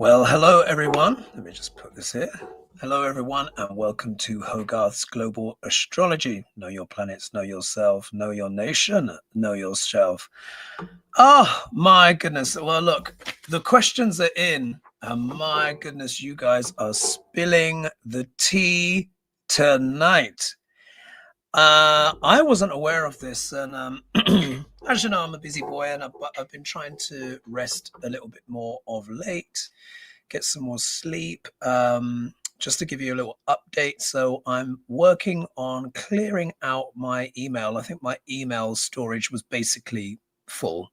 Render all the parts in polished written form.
Well, hello everyone. Let me just put this here. Hello everyone, and welcome to Hogarth's Global Astrology. Know your planets, know yourself, know your nation, know yourself. Oh my goodness. Well, look, the questions are in, and my goodness, you guys are spilling the tea tonight. I wasn't aware of this, and as you know, I'm a busy boy, and I've been trying to rest a little bit more of late, get some more sleep. Just to give you a little update, so I'm working on clearing out my email. I think my email storage was basically full.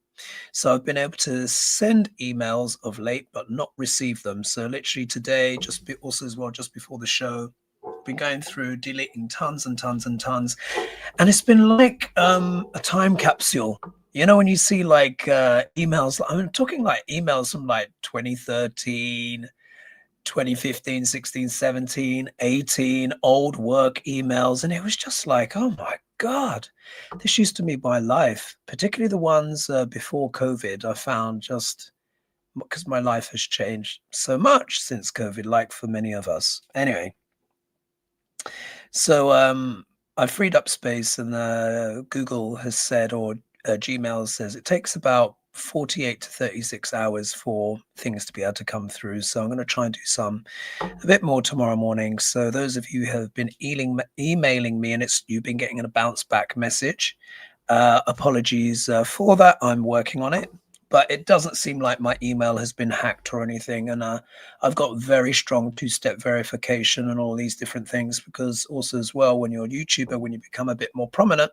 So I've been able to send emails of late, but not receive them. So literally today, also as well, just before the show, been going through deleting tons and tons and tons, and it's been like a time capsule. You know, when you see like emails, I'm talking like emails from like 2013, 2015, 16, 17, 18, old work emails, and it was just like, oh my god, this used to be my life, particularly the ones before COVID. I found, just because my life has changed so much since COVID, like for many of us. Anyway, so I freed up space, and Google has said, or Gmail says, it takes about 48 to 36 hours for things to be able to come through. So I'm going to try and do a bit more tomorrow morning. So those of you who have been emailing me, and you've been getting a bounce back message, apologies for that. I'm working on it. But it doesn't seem like my email has been hacked or anything. And I've got very strong two-step verification and all these different things, because also as well, when you're a YouTuber, when you become a bit more prominent,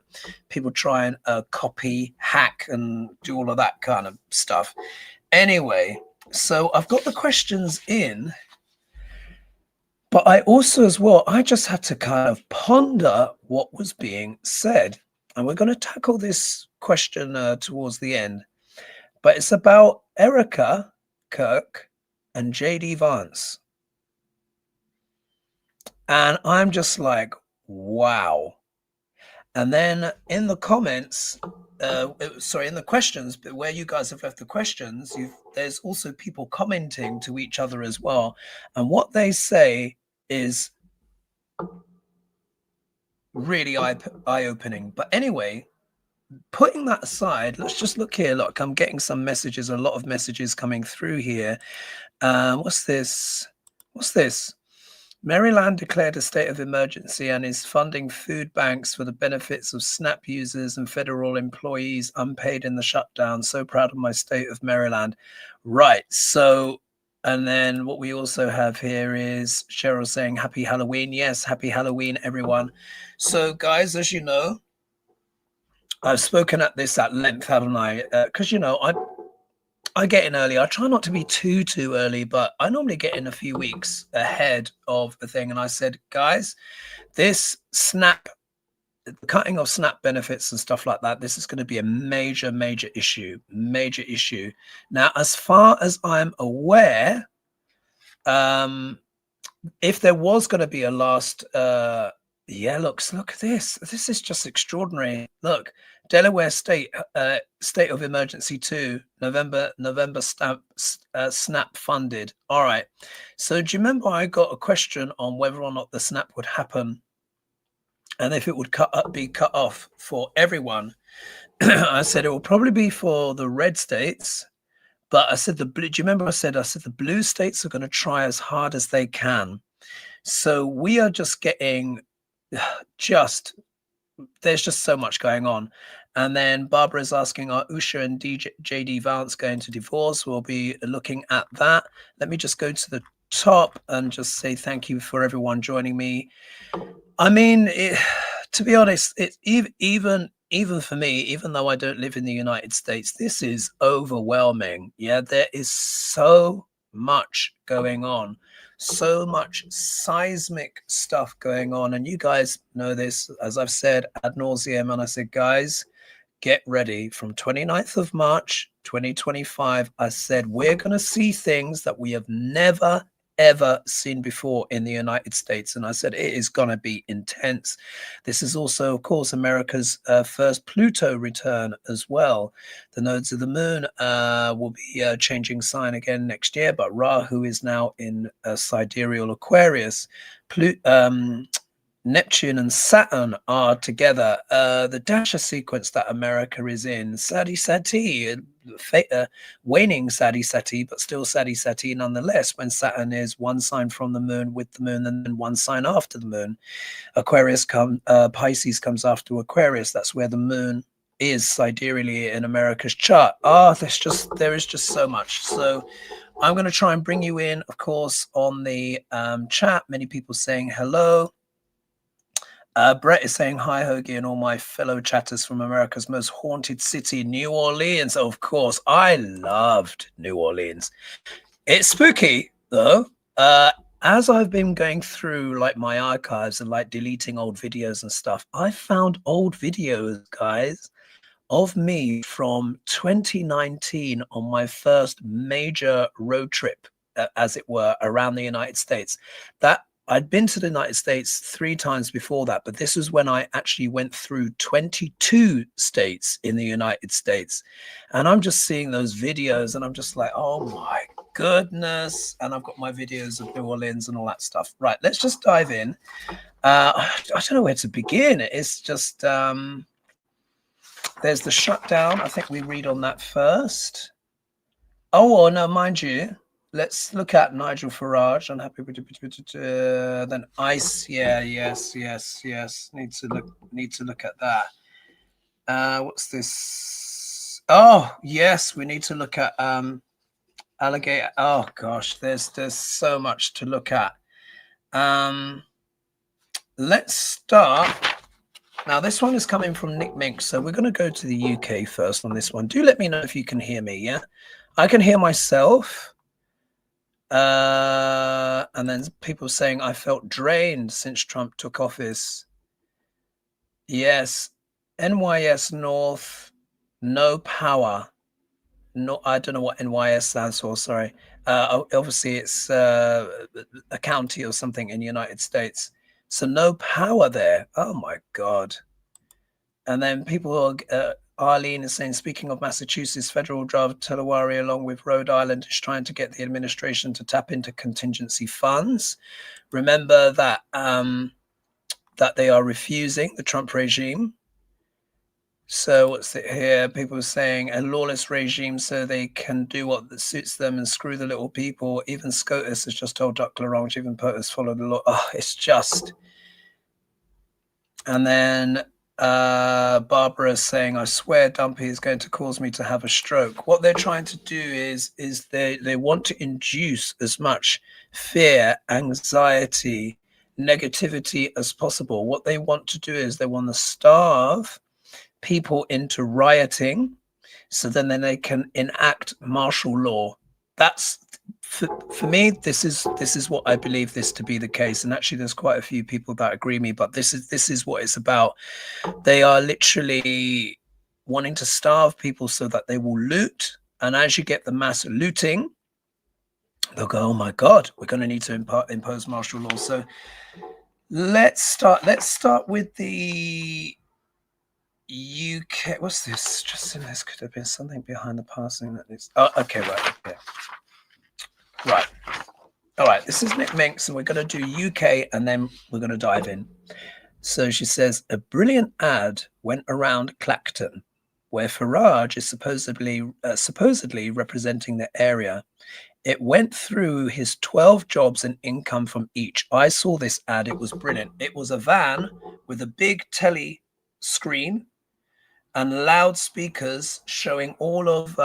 people try and copy, hack, and do all of that kind of stuff. Anyway, so I've got the questions in, but I also as well, I just had to kind of ponder what was being said. And we're going to tackle this question towards the end. But it's about Erika, Kirk, and JD Vance. And I'm just like, wow. And then in the comments, in the questions, but where you guys have left the questions, there's also people commenting to each other as well. And what they say is really eye-opening. But anyway, putting that aside, let's just look here. Look, I'm getting some messages, a lot of messages coming through here. What's this? Maryland declared a state of emergency and is funding food banks for the benefits of SNAP users and federal employees unpaid in the shutdown. So proud of my state of Maryland. Right. So, and then what we also have here is Cheryl saying happy Halloween. Yes, happy Halloween, everyone. So guys, as you know, I've spoken at this at length, haven't I? Because, you know, I get in early. I try not to be too early, but I normally get in a few weeks ahead of the thing. And I said, guys, this cutting of SNAP benefits and stuff like that, this is going to be a major issue. Now, as far as I'm aware, if there was going to be a last, look at this. This is just extraordinary. Look, Delaware state of emergency 2, November SNAP funded. All right. So do you remember I got a question on whether or not the SNAP would happen and if it would be cut off for everyone? I said it will probably be for the red states, but I said do you remember I said the blue states are going to try as hard as they can. So we are just getting there's just so much going on. And then Barbara is asking, are Usha and JD Vance going to divorce? We'll be looking at that. Let me just go to the top and just say thank you for everyone joining me. I mean, to be honest, it's even for me, even though I don't live in the United States, this is overwhelming. Yeah, there is so much going on. So much seismic stuff going on, and you guys know this, as I've said ad nauseum. And I said, guys, get ready. From 29th of March 2025, I said we're going to see things that we have never ever seen before in the United States. And I said, it is going to be intense. This is also, of course, America's first Pluto return as well. The nodes of the moon will be changing sign again next year, but Rahu is now in sidereal Aquarius. Neptune and Saturn are together. The Dasha sequence that America is in, Sadi Sati, waning Sadi Sati, but still Sadi Sati nonetheless, when Saturn is one sign from the moon with the moon and then one sign after the moon. Pisces comes after Aquarius. That's where the moon is sidereally in America's chart. There is just so much. So I'm going to try and bring you in, of course, on the chat. Many people saying hello. Brett is saying hi, Hoagie, and all my fellow chatters from America's most haunted city, New Orleans. Of course, I loved New Orleans. It's spooky, though. As I've been going through like my archives and like deleting old videos and stuff, I found old videos, guys, of me from 2019 on my first major road trip, as it were, around the United States. That I'd been to the United States 3 times before that, but this was when I actually went through 22 states in the United States. And I'm just seeing those videos and I'm just like, oh my goodness. And I've got my videos of New Orleans and all that stuff. Right, let's just dive in. I don't know where to begin. It's just, there's the shutdown. I think we read on that first. Oh, no, mind you. Let's look at Nigel Farage. Unhappy with then ICE. Yeah, yes. Need to look at that. What's this? Oh, yes, we need to look at alligator. Oh gosh, there's so much to look at. Let's start. Now this one is coming from Nick Mink, so we're going to go to the UK first on this one. Do let me know if you can hear me. Yeah, I can hear myself. And then people saying I felt drained since Trump took office. Yes, NYS North, no power. No, I don't know what NYS stands for. Sorry. Obviously, it's a county or something in the United States. So no power there. Oh my God. And then people Arlene is saying, speaking of Massachusetts, federal driver Delaware, along with Rhode Island, is trying to get the administration to tap into contingency funds. Remember that that they are refusing, the Trump regime. So what's it here? People are saying a lawless regime so they can do what suits them and screw the little people. Even SCOTUS has just told Duck Larange, even POTUS follow the law. Oh, it's just. And then Barbara saying, I swear Dumpy is going to cause me to have a stroke. What they're trying to do is they want to induce as much fear, anxiety, negativity as possible. What they want to do is they want to starve people into rioting, so then they can enact martial law. That's for me, this is what I believe this to be the case. And actually there's quite a few people that agree me, but this is what it's about. They are literally wanting to starve people so that they will loot. And as you get the mass looting, they'll go, oh my God, we're going to need to impose martial law. So let's start with the UK. What's this? Just in this could have been something behind the passing that is. Oh, okay, right. Okay. Right. All right. This is Nick Minks, and we're going to do UK, and then we're going to dive in. So she says, a brilliant ad went around Clacton, where Farage is supposedly representing the area. It went through his 12 jobs and income from each. I saw this ad. It was brilliant. It was a van with a big telly screen and loudspeakers showing all of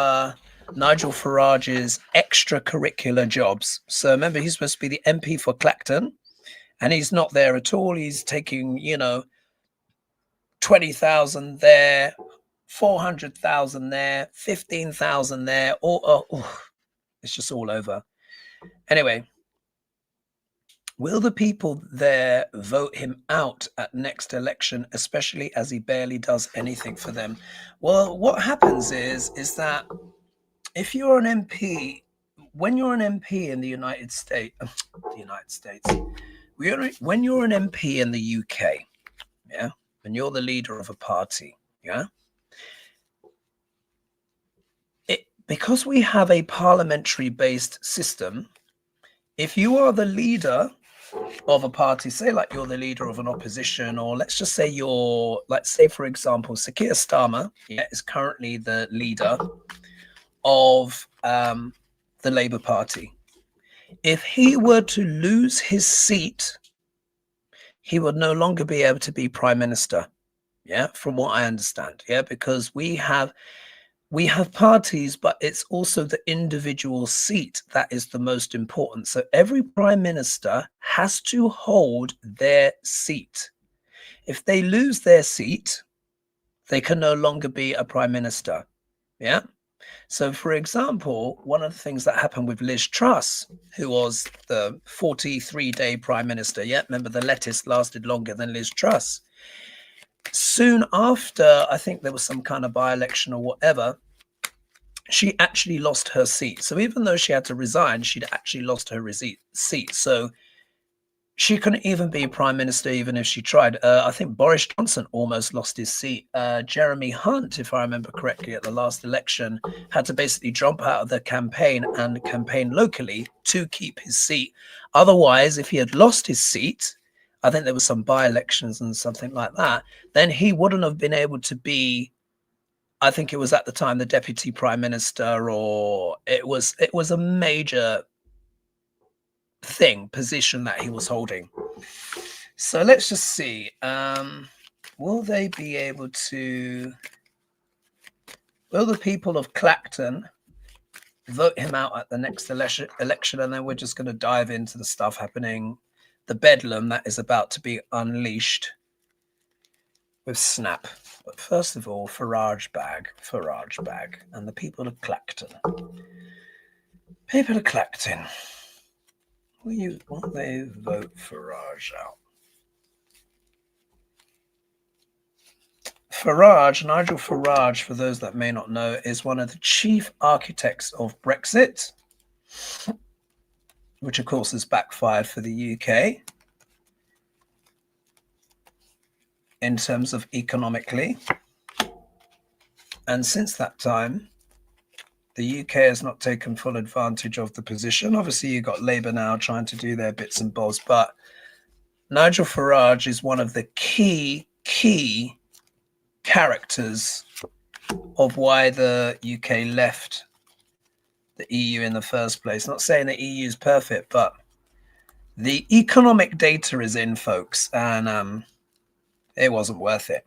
Nigel Farage's extracurricular jobs. So remember, he's supposed to be the MP for Clacton, and he's not there at all. He's taking, 20,000 there, 400,000 there, 15,000 there. It's just all over. Anyway, will the people there vote him out at next election, especially as he barely does anything for them? Well, what happens is that if you're an MP, when you're an MP in the United States, the United States. When you're an MP in the UK, yeah, and you're the leader of a party, yeah, because we have a parliamentary-based system, if you are the leader of a party, say like you're the leader of an opposition, or let's just say let's say, for example, Sir Keir Starmer is currently the leader of the Labour Party. If he were to lose his seat, he would no longer be able to be Prime Minister. Yeah, from what I understand. Yeah, because we have parties, but it's also the individual seat that is the most important. So every prime minister has to hold their seat. If they lose their seat, they can no longer be a prime minister. Yeah. So, for example, one of the things that happened with Liz Truss, who was the 43-day prime minister. Yeah. Remember, the lettuce lasted longer than Liz Truss. Soon after, I think there was some kind of by-election or whatever, she actually lost her seat. So even though she had to resign, she'd actually lost her seat. So she couldn't even be prime minister even if she tried. I think Boris Johnson almost lost his seat. Jeremy Hunt, if I remember correctly, at the last election, had to basically jump out of the campaign and campaign locally to keep his seat. Otherwise, if he had lost his seat, I think there was some by-elections and something like that, then he wouldn't have been able to be, I think it was at the time, the deputy prime minister, or it was a major position that he was holding. So let's just see. Will they be able to, will the people of Clacton vote him out at the next election? And then we're just going to dive into the stuff happening, the bedlam that is about to be unleashed with Snap. But first of all, Farage bag, and the people of Clacton. People of Clacton, will they vote Farage out? Farage, Nigel Farage, for those that may not know, is one of the chief architects of Brexit, which of course has backfired for the UK in terms of economically. And since that time, the UK has not taken full advantage of the position. Obviously, you've got Labour now trying to do their bits and bobs, but Nigel Farage is one of the key characters of why the UK left the EU in the first place. Not saying the EU is perfect, but the economic data is in, folks, and it wasn't worth it.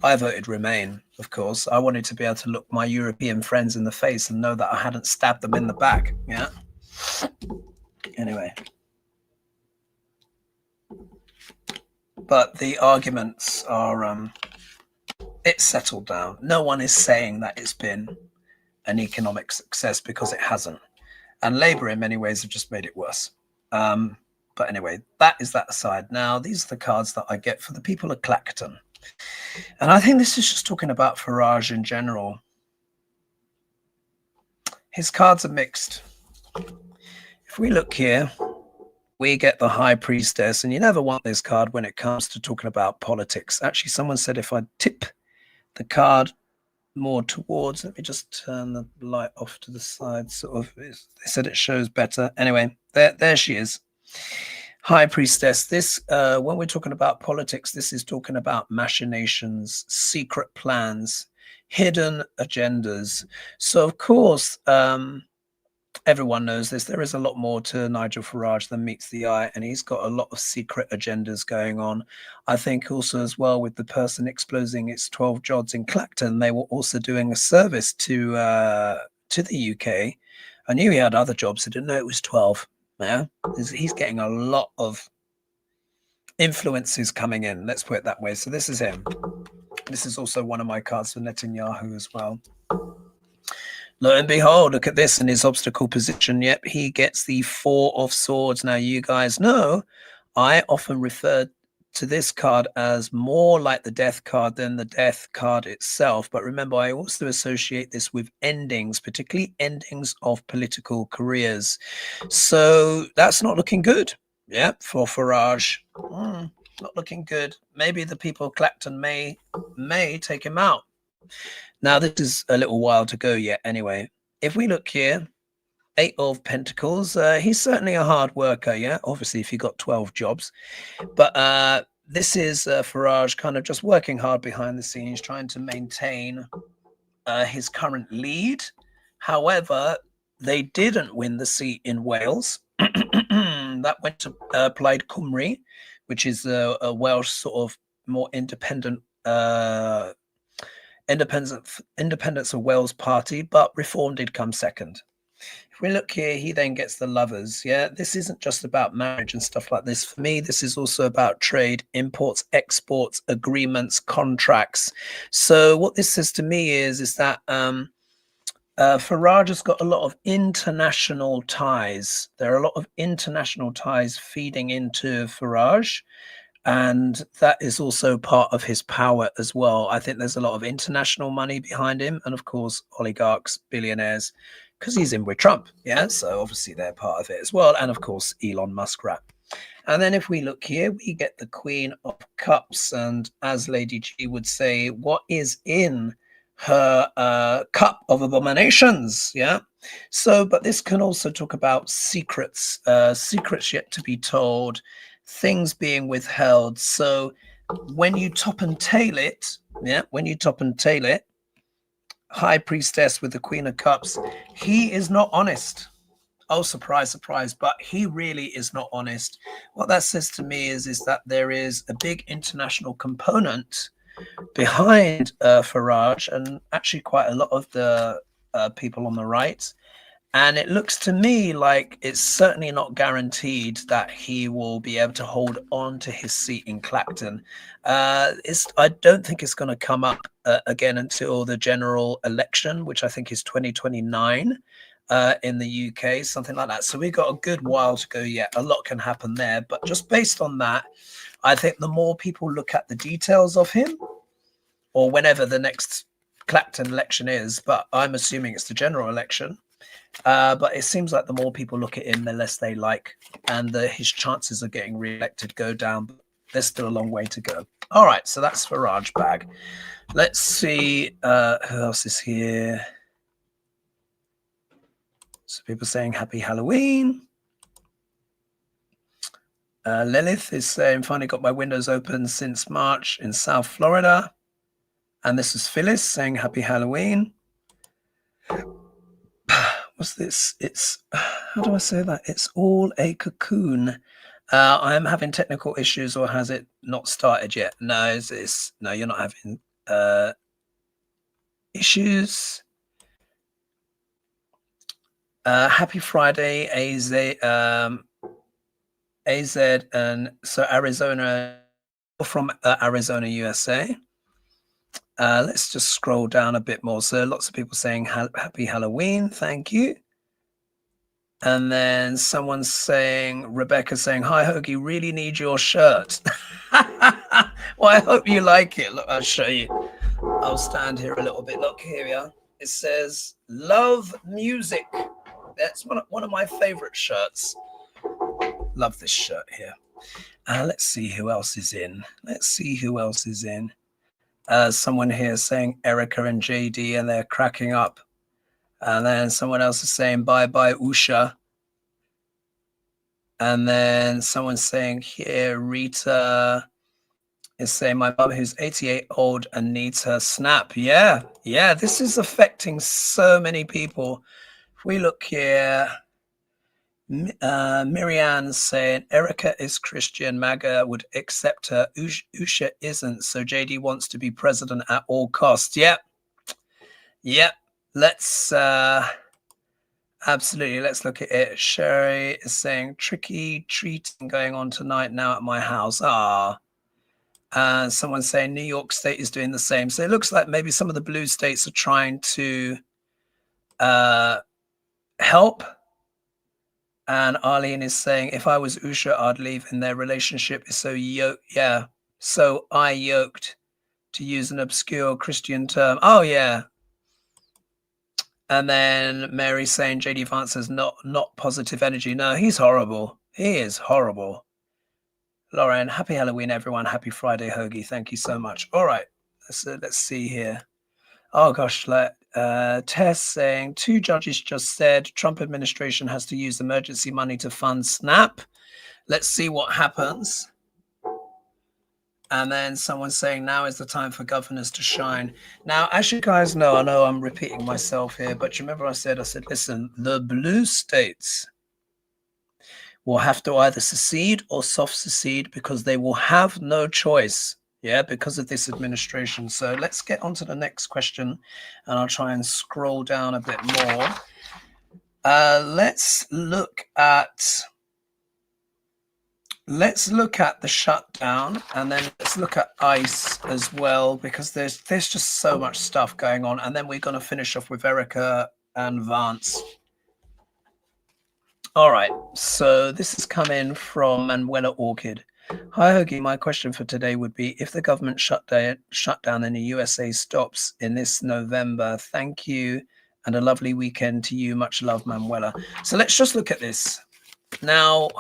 I voted Remain, of course. I wanted to be able to look my European friends in the face and know that I hadn't stabbed them in the back. Yeah. Anyway. But the arguments are, it's settled down. No one is saying that it's been an economic success, because it hasn't. And Labour, in many ways, have just made it worse. But anyway, that is that aside. Now, these are the cards that I get for the people of Clacton. And I think this is just talking about Farage in general. His cards are mixed. If we look here, we get the High Priestess, and you never want this card when it comes to talking about politics. Actually, someone said if I tip the card more towards, let me just turn the light off to the side, sort of, they said it shows better. Anyway, there she is. High Priestess. This, when we're talking about politics, this is talking about machinations, secret plans, hidden agendas. So, of course, everyone knows this. There is a lot more to Nigel Farage than meets the eye, and he's got a lot of secret agendas going on. I think also as well with the person exposing its 12 jobs in Clacton, they were also doing a service to the UK. I knew he had other jobs. I didn't know it was 12. Yeah, he's getting a lot of influences coming in. Let's put it that way. So this is him. This is also one of my cards for Netanyahu as well. Lo and behold, look at this in his obstacle position. Yep, he gets the 4 of Swords. Now, you guys know I often refer to this card as more like the death card than the death card itself. But remember, I also associate this with endings, particularly endings of political careers. So that's not looking good. Yeah, for Farage. Not looking good. Maybe the people of Clacton may take him out. Now, this is a little while to go yet anyway. If we look here, 8 of Pentacles, he's certainly a hard worker, yeah? Obviously, if you got 12 jobs. But this is Farage kind of just working hard behind the scenes, trying to maintain his current lead. However, they didn't win the seat in Wales. That went to Plaid Cymru, which is a Welsh sort of more independence of Wales party, but Reform did come second. If we look here, he then gets the Lovers. Yeah, this isn't just about marriage and stuff like this. For me, this is also about trade, imports, exports, agreements, contracts. So what this says to me is that Farage has got a lot of international ties. There are a lot of international ties feeding into Farage. And that is also part of his power as well. I think there's a lot of international money behind him. And of course, oligarchs, billionaires, because he's in with Trump. Yeah, so obviously they're part of it as well. And of course, Elon Musk rap. And then if we look here, we get the Queen of Cups. And as Lady G would say, what is in her cup of abominations? Yeah. So, but this can also talk about secrets, secrets yet to be told, things being withheld. So when you top and tail it, High Priestess with the Queen of Cups, he is not honest. Oh, surprise, surprise, but he really is not honest. What that says to me is that there is a big international component behind Farage, and actually quite a lot of the people on the right. And it looks to me like it's certainly not guaranteed that he will be able to hold on to his seat in Clacton. I don't think it's going to come up again until the general election, which I think is 2029 in the UK, something like that. So we've got a good while to go yet. A lot can happen there. But just based on that, I think the more people look at the details of him, or whenever the next Clacton election is, but I'm assuming it's the general election, but it seems like the more people look at him, the less they like, and his chances of getting re-elected go down. But there's still a long way to go. All right, so that's Farage bag. Let's see who else is here. So people saying happy Halloween. Lilith is saying finally got my windows open since March in South Florida. And this is Phyllis saying happy Halloween. What's this? It's, how do I say that? It's all a cocoon. I am having technical issues, or has it not started yet? No, no, you're not having issues. Happy Friday, AZ, and so Arizona, from Arizona, USA. Let's just scroll down a bit more. So lots of people saying happy Halloween. Thank you. And then someone's saying, Rebecca saying, hi, Hoagie, really need your shirt. Well, I hope you like it. Look, I'll show you. I'll stand here a little bit. Look, here we are. It says, love music. That's one of my favorite shirts. Love this shirt here. Let's see who else is in. Someone here saying Erika and JD, and they're cracking up. And then someone else is saying bye-bye, Usha. And then someone's saying here, Rita is saying my mum who's 88 old and needs her snap. Yeah, this is affecting so many people. If we look here, Miriam saying Erika is Christian, MAGA would accept her, Usha isn't, so JD wants to be president at all costs. Yep. Let's absolutely, let's look at it. Sherry is saying tricky treating going on tonight now at my house. Someone's saying New York State is doing the same. So it looks like maybe some of the blue states are trying to help. And Arlene is saying, if I was Usha, I'd leave in their relationship is so so I yoked, to use an obscure Christian term. Oh yeah. And then Mary saying JD Vance is not positive energy. No, he's horrible. He is horrible. Lauren, happy Halloween, everyone. Happy Friday, Hoagie. Thank you so much. All right. Let's see here. Oh gosh, Tess saying 2 judges just said Trump administration has to use emergency money to fund SNAP. Let's see what happens. And then someone saying now is the time for governors to shine. Now, as you guys know, I know I'm repeating myself here, but you remember I said, listen, the blue states will have to either secede or soft secede because they will have no choice. Yeah, because of this administration. So let's get on to the next question, and I'll try and scroll down a bit more. Let's look at the shutdown, and then let's look at ICE as well, because there's just so much stuff going on. And then we're going to finish off with Erika and Vance. All right, so this is coming from Manuela Orchid. Hi, Hoagie. My question for today would be, if the government shutdown in the USA stops in this November, thank you, and a lovely weekend to you. Much love, Manuela. So let's just look at this. Now,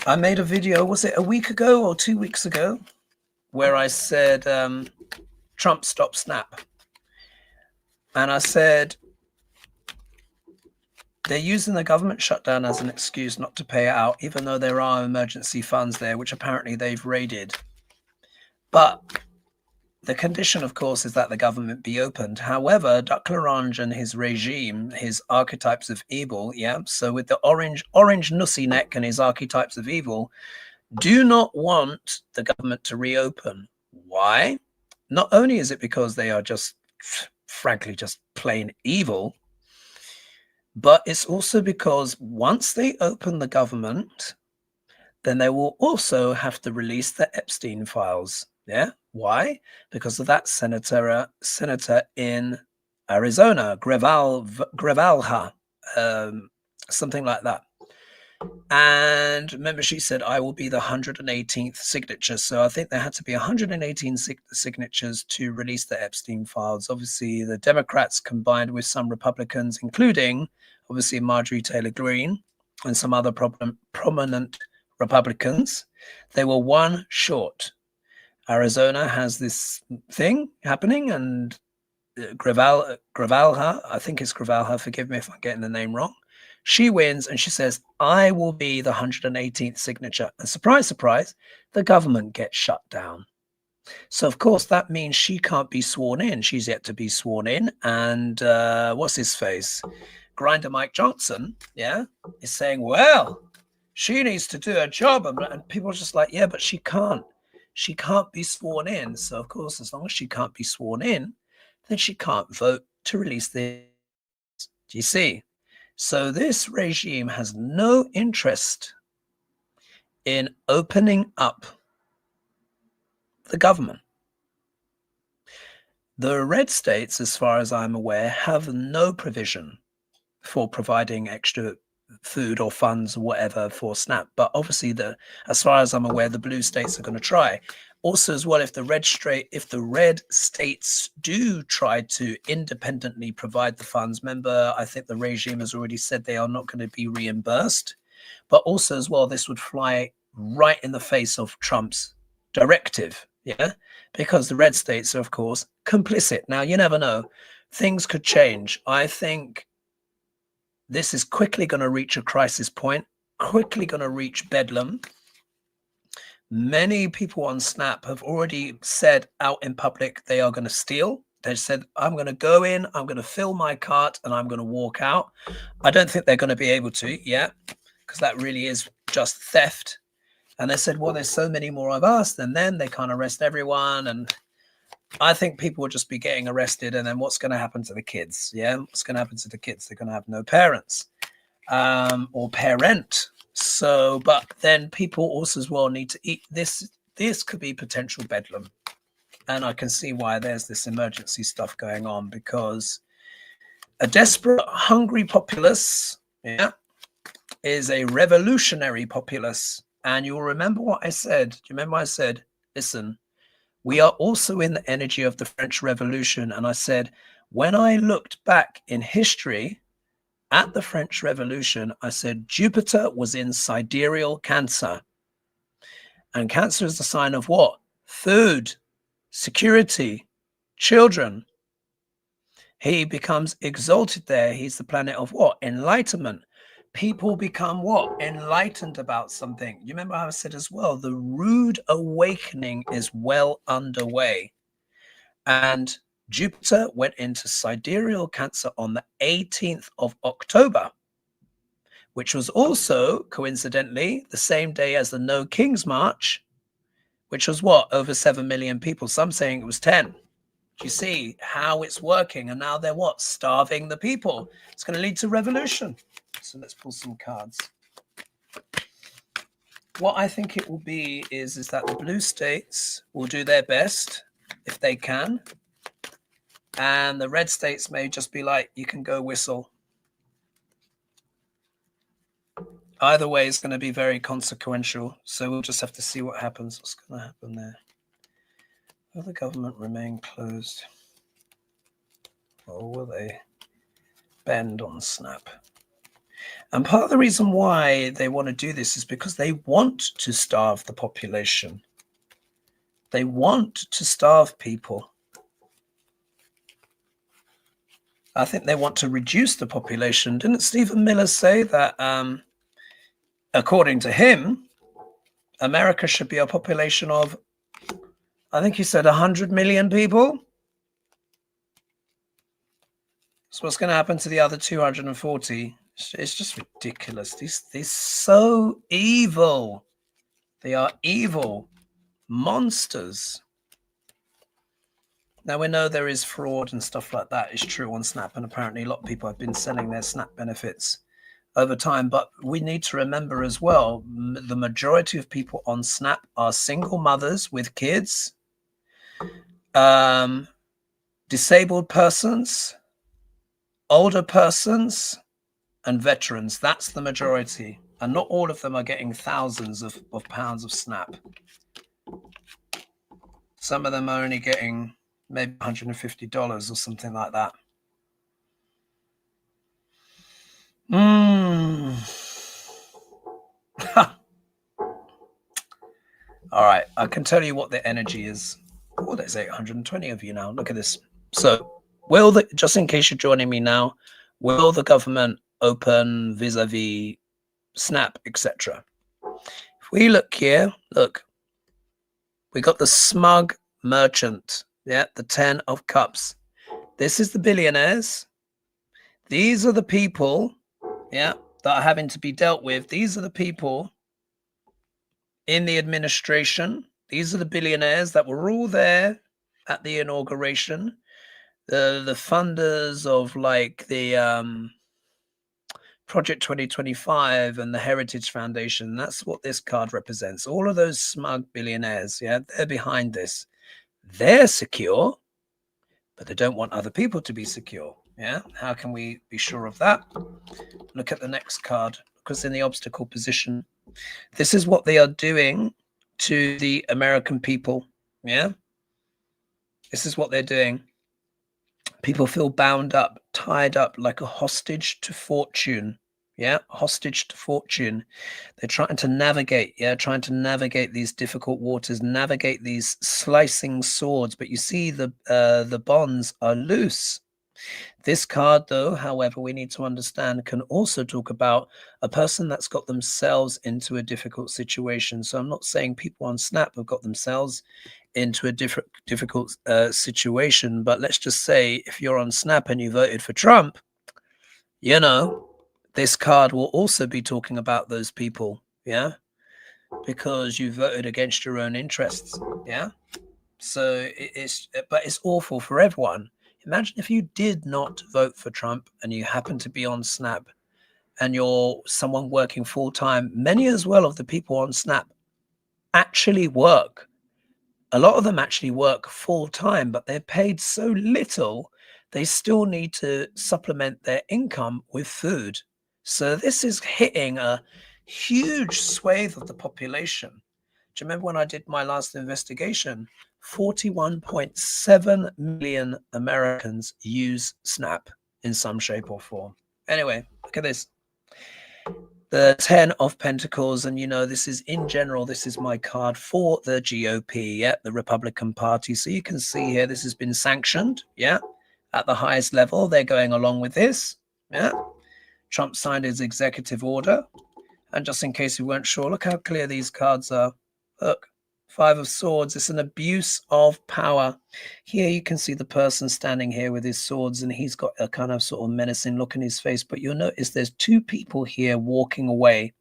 I made a video, was it a week ago or 2 weeks ago, where I said Trump stop SNAP. And I said, they're using the government shutdown as an excuse not to pay it out, even though there are emergency funds there, which apparently they've raided. But the condition, of course, is that the government be opened. However, Dr. Larange and his regime, his archetypes of evil, so with the orange nussy neck and his archetypes of evil, do not want the government to reopen. Why? Not only is it because they are just, frankly, just plain evil, but it's also because once they open the government, then they will also have to release the Epstein files. Yeah. Why? Because of that senator in Arizona, Grevalha, something like that. And remember, she said, I will be the 118th signature. So I think there had to be 118 signatures to release the Epstein files. Obviously, the Democrats combined with some Republicans, including obviously Marjorie Taylor Greene and some other prominent Republicans, they were one short. Arizona has this thing happening, and Grevalha, I think it's Grevalha, forgive me if I'm getting the name wrong. She wins and she says, I will be the 118th signature. And surprise, surprise, the government gets shut down. So, of course, that means she can't be sworn in. She's yet to be sworn in. And what's his face? Grinder Mike Johnson, is saying, well, she needs to do her job. And people are just like, yeah, but she can't. She can't be sworn in. So, of course, as long as she can't be sworn in, then she can't vote to release the... Do you see? So this regime has no interest in opening up the government. The red states, as far as I'm aware, have no provision for providing extra food or funds or whatever for SNAP. But obviously, as far as I'm aware, the blue states are going to try. Also, as well, if the red states do try to independently provide the funds, remember, I think the regime has already said they are not going to be reimbursed. But also, as well, this would fly right in the face of Trump's directive, because the red states are, of course, complicit. Now, you never know. Things could change. I think this is quickly going to reach a crisis point, quickly going to reach bedlam. Many people on SNAP have already said out in public they are going to steal. They said, I'm going to go in, I'm going to fill my cart, and I'm going to walk out. I don't think they're going to be able to yet, because that really is just theft. And they said, well, there's so many more of us, and then they can't arrest everyone. And I think people will just be getting arrested. And then what's going to happen to the kids? What's going to happen to the kids? They're going to have no parents or parent. So, but then people also as well need to eat. This could be potential bedlam. And I can see why there's this emergency stuff going on, because A desperate, hungry populace, yeah, is a revolutionary populace. And you'll remember what I said. Do you remember I said, listen, we are also in the energy of the French Revolution. And I said, when I looked back in history at the French Revolution, I said Jupiter was in sidereal Cancer. And Cancer is the sign of what? Food, security, children. He becomes exalted there. He's the planet of what? Enlightenment. People become what? Enlightened about something. You remember how I said as well, the rude awakening is well underway. And Jupiter went into sidereal Cancer on the 18th of October, which was also, coincidentally, the same day as the No Kings March, which was what? Over 7 million people. Some saying it was 10. You see how it's working, and now they're what? Starving the people. It's going to lead to revolution. So let's pull some cards. What I think it will be is that the blue states will do their best if they can, and the red states may just be like, you can go whistle. Either way, it's going to be very consequential. So we'll just have to see what happens. What's going to happen there? Will the government remain closed? Or will they bend on snap? And part of the reason why they want to do this is because they want to starve the population. They want to starve people. I think they want to reduce the population. Didn't Stephen Miller say that, according to him, America should be a population of, I think he said 100 million people? So what's going to happen to the other 240? It's just ridiculous. They're so evil. They are evil monsters. Now we know there is fraud and stuff like that. It's true on Snap, and apparently a lot of people have been selling their Snap benefits over time. But we need to remember as well, the majority of people on Snap are single mothers with kids, disabled persons, older persons, and veterans. That's the majority, and not all of them are getting thousands of pounds of Snap. Some of them are only getting maybe $150 or something like that. All right, I can tell you what the energy is. Oh, there's 820 of you now. Look at this. So just in case you're joining me now, will the government open vis-a-vis Snap, etc.? If we look here, look, we got the smug merchant, yeah, the 10 of cups. This is the billionaires. These are the people, yeah, that are having to be dealt with. These are the people in the administration. These are the billionaires that were all there at the inauguration. The funders of like the Project 2025 and the Heritage Foundation. That's what this card represents. All of those smug billionaires, yeah, they're behind this. They're secure, but they don't want other people to be secure. Yeah, how can we be sure of that? Look at the next card, because in the obstacle position, this is what they are doing to the American people. Yeah, this is what they're doing. People feel bound up, tied up like a hostage to fortune. Yeah, hostage to fortune. They're trying to navigate, trying to navigate these difficult waters, navigate these slicing swords. But you see the bonds are loose. This card, though, however, we need to understand, can also talk about a person that's got themselves into a difficult situation. So I'm not saying people on Snap have got themselves into a difficult situation, but let's just say if you're on Snap and you voted for Trump, you know, this card will also be talking about those people, yeah, because you voted against your own interests, yeah. So but it's awful for everyone. Imagine if you did not vote for Trump and you happen to be on Snap and you're someone working full time. Many as well of the people on Snap actually work. A lot of them actually work full time, but they're paid so little they still need to supplement their income with food. So this is hitting a huge swathe of the population. Do you remember when I did my last investigation? 41.7 million Americans use SNAP in some shape or form. Anyway, look at this. The 10 of Pentacles, and you know, this is in general, this is my card for the GOP, yeah, the Republican Party. So you can see here, this has been sanctioned, yeah, at the highest level. They're going along with this, yeah. Trump signed his executive order. And just in case you weren't sure, look how clear these cards are. Look, 5 of Swords. It's an abuse of power. Here you can see the person standing here with his swords, and he's got a kind of sort of menacing look in his face. But you'll notice there's 2 people here walking away.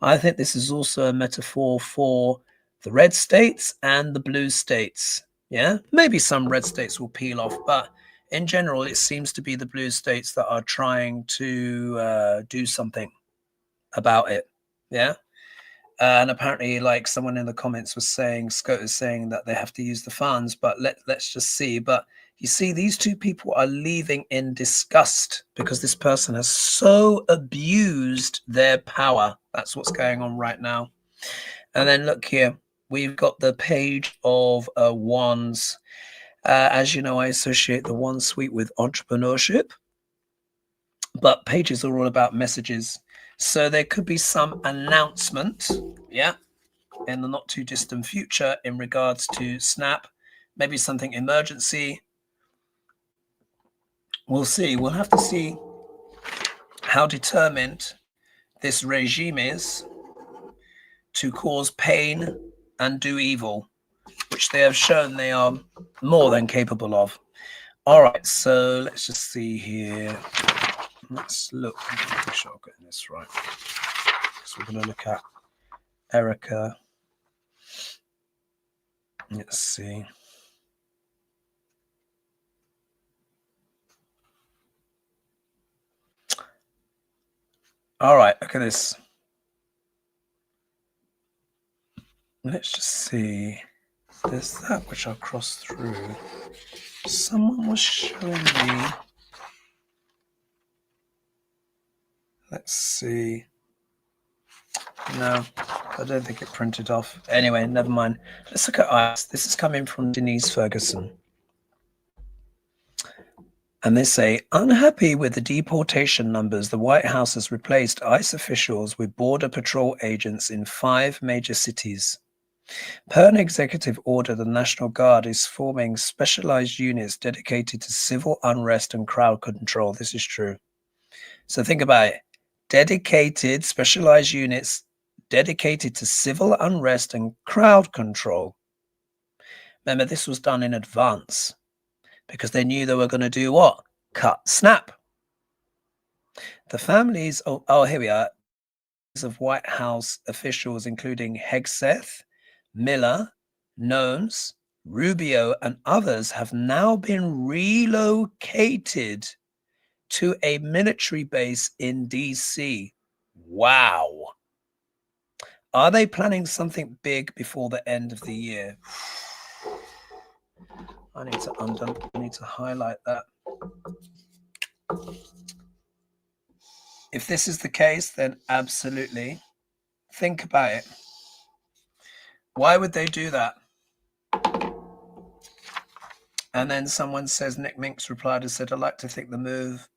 I think this is also a metaphor for the red states and the blue states. Yeah, maybe some red states will peel off, but in general, it seems to be the blue states that are trying to do something about it. Yeah. And apparently, like someone in the comments was saying, Scott is saying that they have to use the funds, but let's just see. But you see, these 2 people are leaving in disgust because this person has so abused their power. That's what's going on right now. And then look here, we've got the Page of Wands. As you know, I associate the Wand suite with entrepreneurship, but pages are all about messages. So there could be some announcement, yeah, in the not too distant future in regards to SNAP, maybe something emergency. We'll see. We'll have to see how determined this regime is to cause pain and do evil, which they have shown they are more than capable of. All right, so let's just see here. Let's look. Make sure I'm getting this right. So we're going to look at Erika. Let's see. All right, look at this. Let's just see. There's that which I'll cross through. Someone was showing me. Let's see. No, I don't think it printed off. Anyway, never mind. Let's look at ICE. This is coming from Denise Ferguson. And they say, unhappy with the deportation numbers, the White House has replaced ICE officials with Border Patrol agents in 5 major cities. Per an executive order, the National Guard is forming specialized units dedicated to civil unrest and crowd control. This is true. So think about it. Dedicated specialized units dedicated to civil unrest and crowd control. Remember, this was done in advance because they knew they were going to do what? Cut SNAP. The families here we are, of White House officials, including Hegseth, Miller, Gnomes, Rubio, and others, have now been relocated to a military base in DC. Wow. Are they planning something big before the end of the year? I need to highlight that. If this is the case, then absolutely. Think about it. Why would they do that? And then someone says, Nick Minks replied and said, I'd like to think the move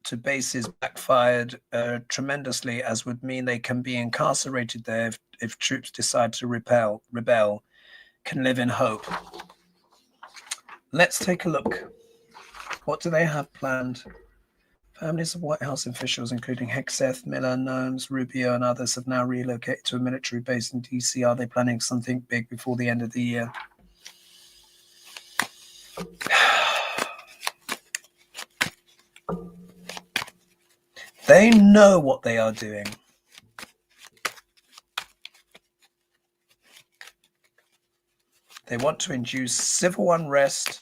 to bases backfired tremendously, as would mean they can be incarcerated there if troops decide to rebel, can live in hope. Let's take a look. What do they have planned? Families of White House officials, including Hegseth, Miller, Gnomes, Rubio, and others, have now relocated to a military base in DC. Are they planning something big before the end of the year? They know what they are doing. They want to induce civil unrest,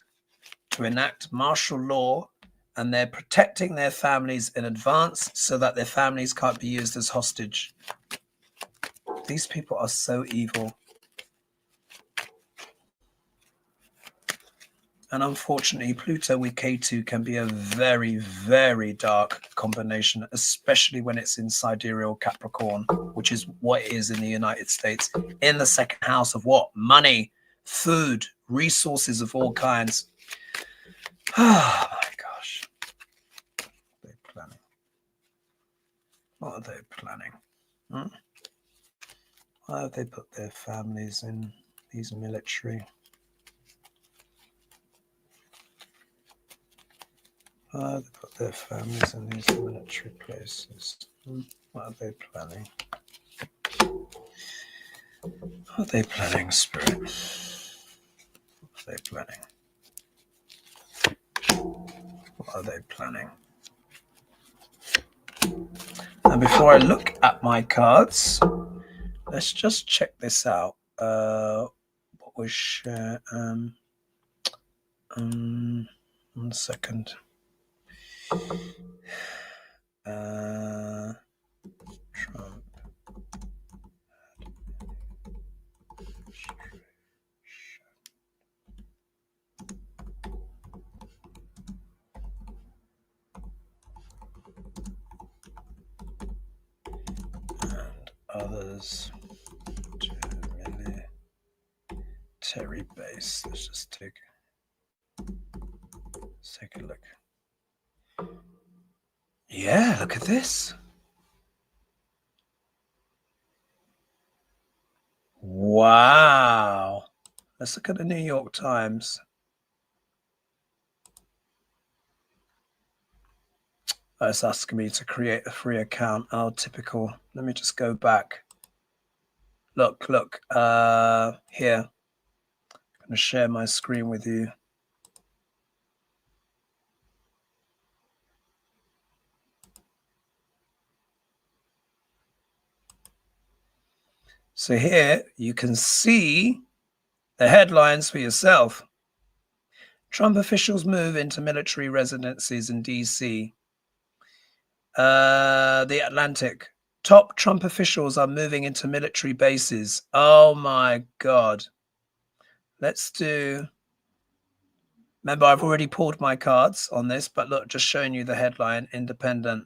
to enact martial law, and they're protecting their families in advance so that their families can't be used as hostage. These people are so evil. And unfortunately, Pluto with K2 can be a very, very dark combination, especially when it's in sidereal Capricorn, which is what it is in the United States, in the second house of what? Money, food, resources of all kinds. Oh my gosh. They're planning. What are they planning? Why have they put their families in these military? Why have they put their families in these military places? What are they planning? What are they planning, Spirit? What are they planning? What are they planning? And before I look at my cards, let's just check this out. What was 1 second. Trump. And others to military base. Let's take a look. Yeah, look at this. Wow. Let's look at the New York Times. It's asking me to create a free account. Oh, typical. Let me just go back. Look. Here. I'm going to share my screen with you. So here you can see the headlines for yourself. Trump officials move into military residencies in DC. The Atlantic. Top Trump officials are moving into military bases. Oh my God. Let's do. Remember, I've already pulled my cards on this, but look, just showing you the headline, Independent.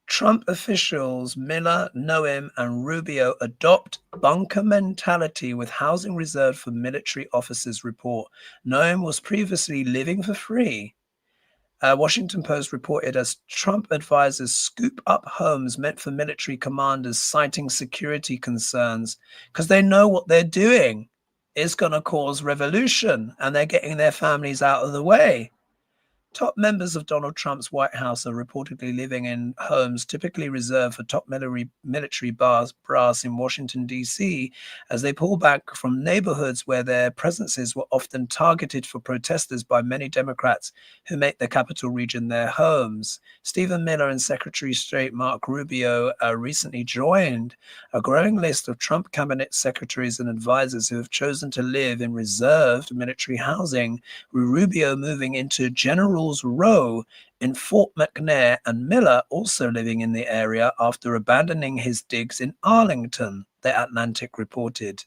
Trump officials Miller, Noem, and Rubio adopt bunker mentality with housing reserved for military officers, report. Noem was previously living for free. Washington Post reported as Trump advisors scoop up homes meant for military commanders, citing security concerns because they know what they're doing is going to cause revolution and they're getting their families out of the way. Top members of Donald Trump's White House are reportedly living in homes typically reserved for top military brass in Washington, D.C., as they pull back from neighborhoods where their presences were often targeted for protesters by many Democrats who make the capital region their homes. Stephen Miller and Secretary of State Marco Rubio recently joined a growing list of Trump cabinet secretaries and advisors who have chosen to live in reserved military housing, with Rubio moving into General's Row in Fort McNair and Miller also living in the area after abandoning his digs in Arlington, The Atlantic reported.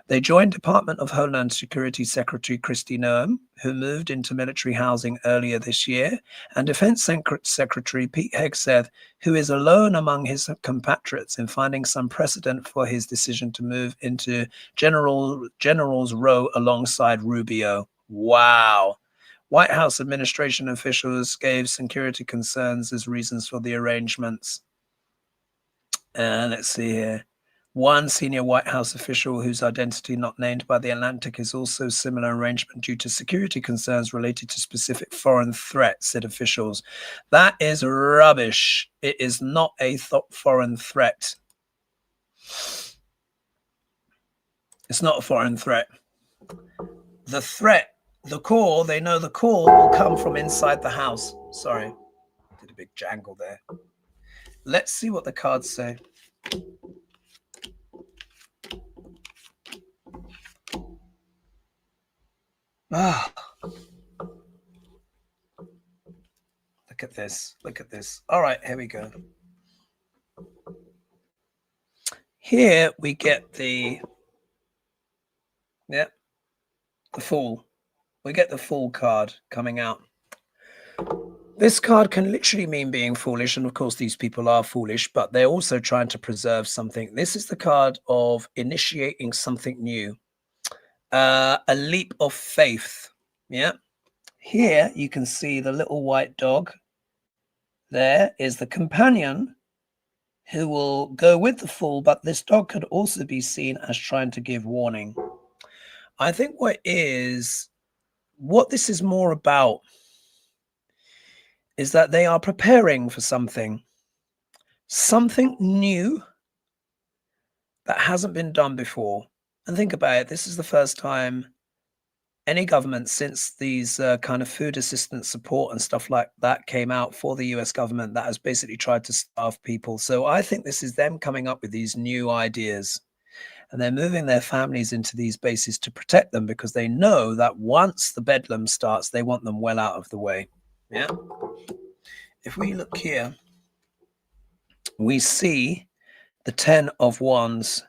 They joined Department of Homeland Security Secretary Kristi Noem, who moved into military housing earlier this year, and Defense Secretary Pete Hegseth, who is alone among his compatriots in finding some precedent for his decision to move into General's Row alongside Rubio. Wow. White House administration officials gave security concerns as reasons for the arrangements. And let's see here. One senior White House official whose identity not named by The Atlantic is also similar arrangement due to security concerns related to specific foreign threats, said officials. That is rubbish. It is not a foreign threat. It's not a foreign threat. The threat, the call, they know the call will come from inside the house. Sorry, did a big jangle there. Let's see what the cards say. Ah, look at this. Look at this. All right, here we go. Here we get the Fool. we get the Fool card coming out. This card can literally mean being foolish, and of course these people are foolish, but they're also trying to preserve something. This is the card of initiating something new, a leap of faith. Yeah, here you can see the little white dog. There is the companion who will go with the Fool, but this dog could also be seen as trying to give warning. I think what this is more about is that they are preparing for something new that hasn't been done before. And think about it, this is the first time any government since these kind of food assistance support and stuff like that came out for the US government that has basically tried to starve people. So I think this is them coming up with these new ideas, and they're moving their families into these bases to protect them, because they know that once the bedlam starts, they want them well out of the way. Yeah. If we look here, we see the 10 of Wands,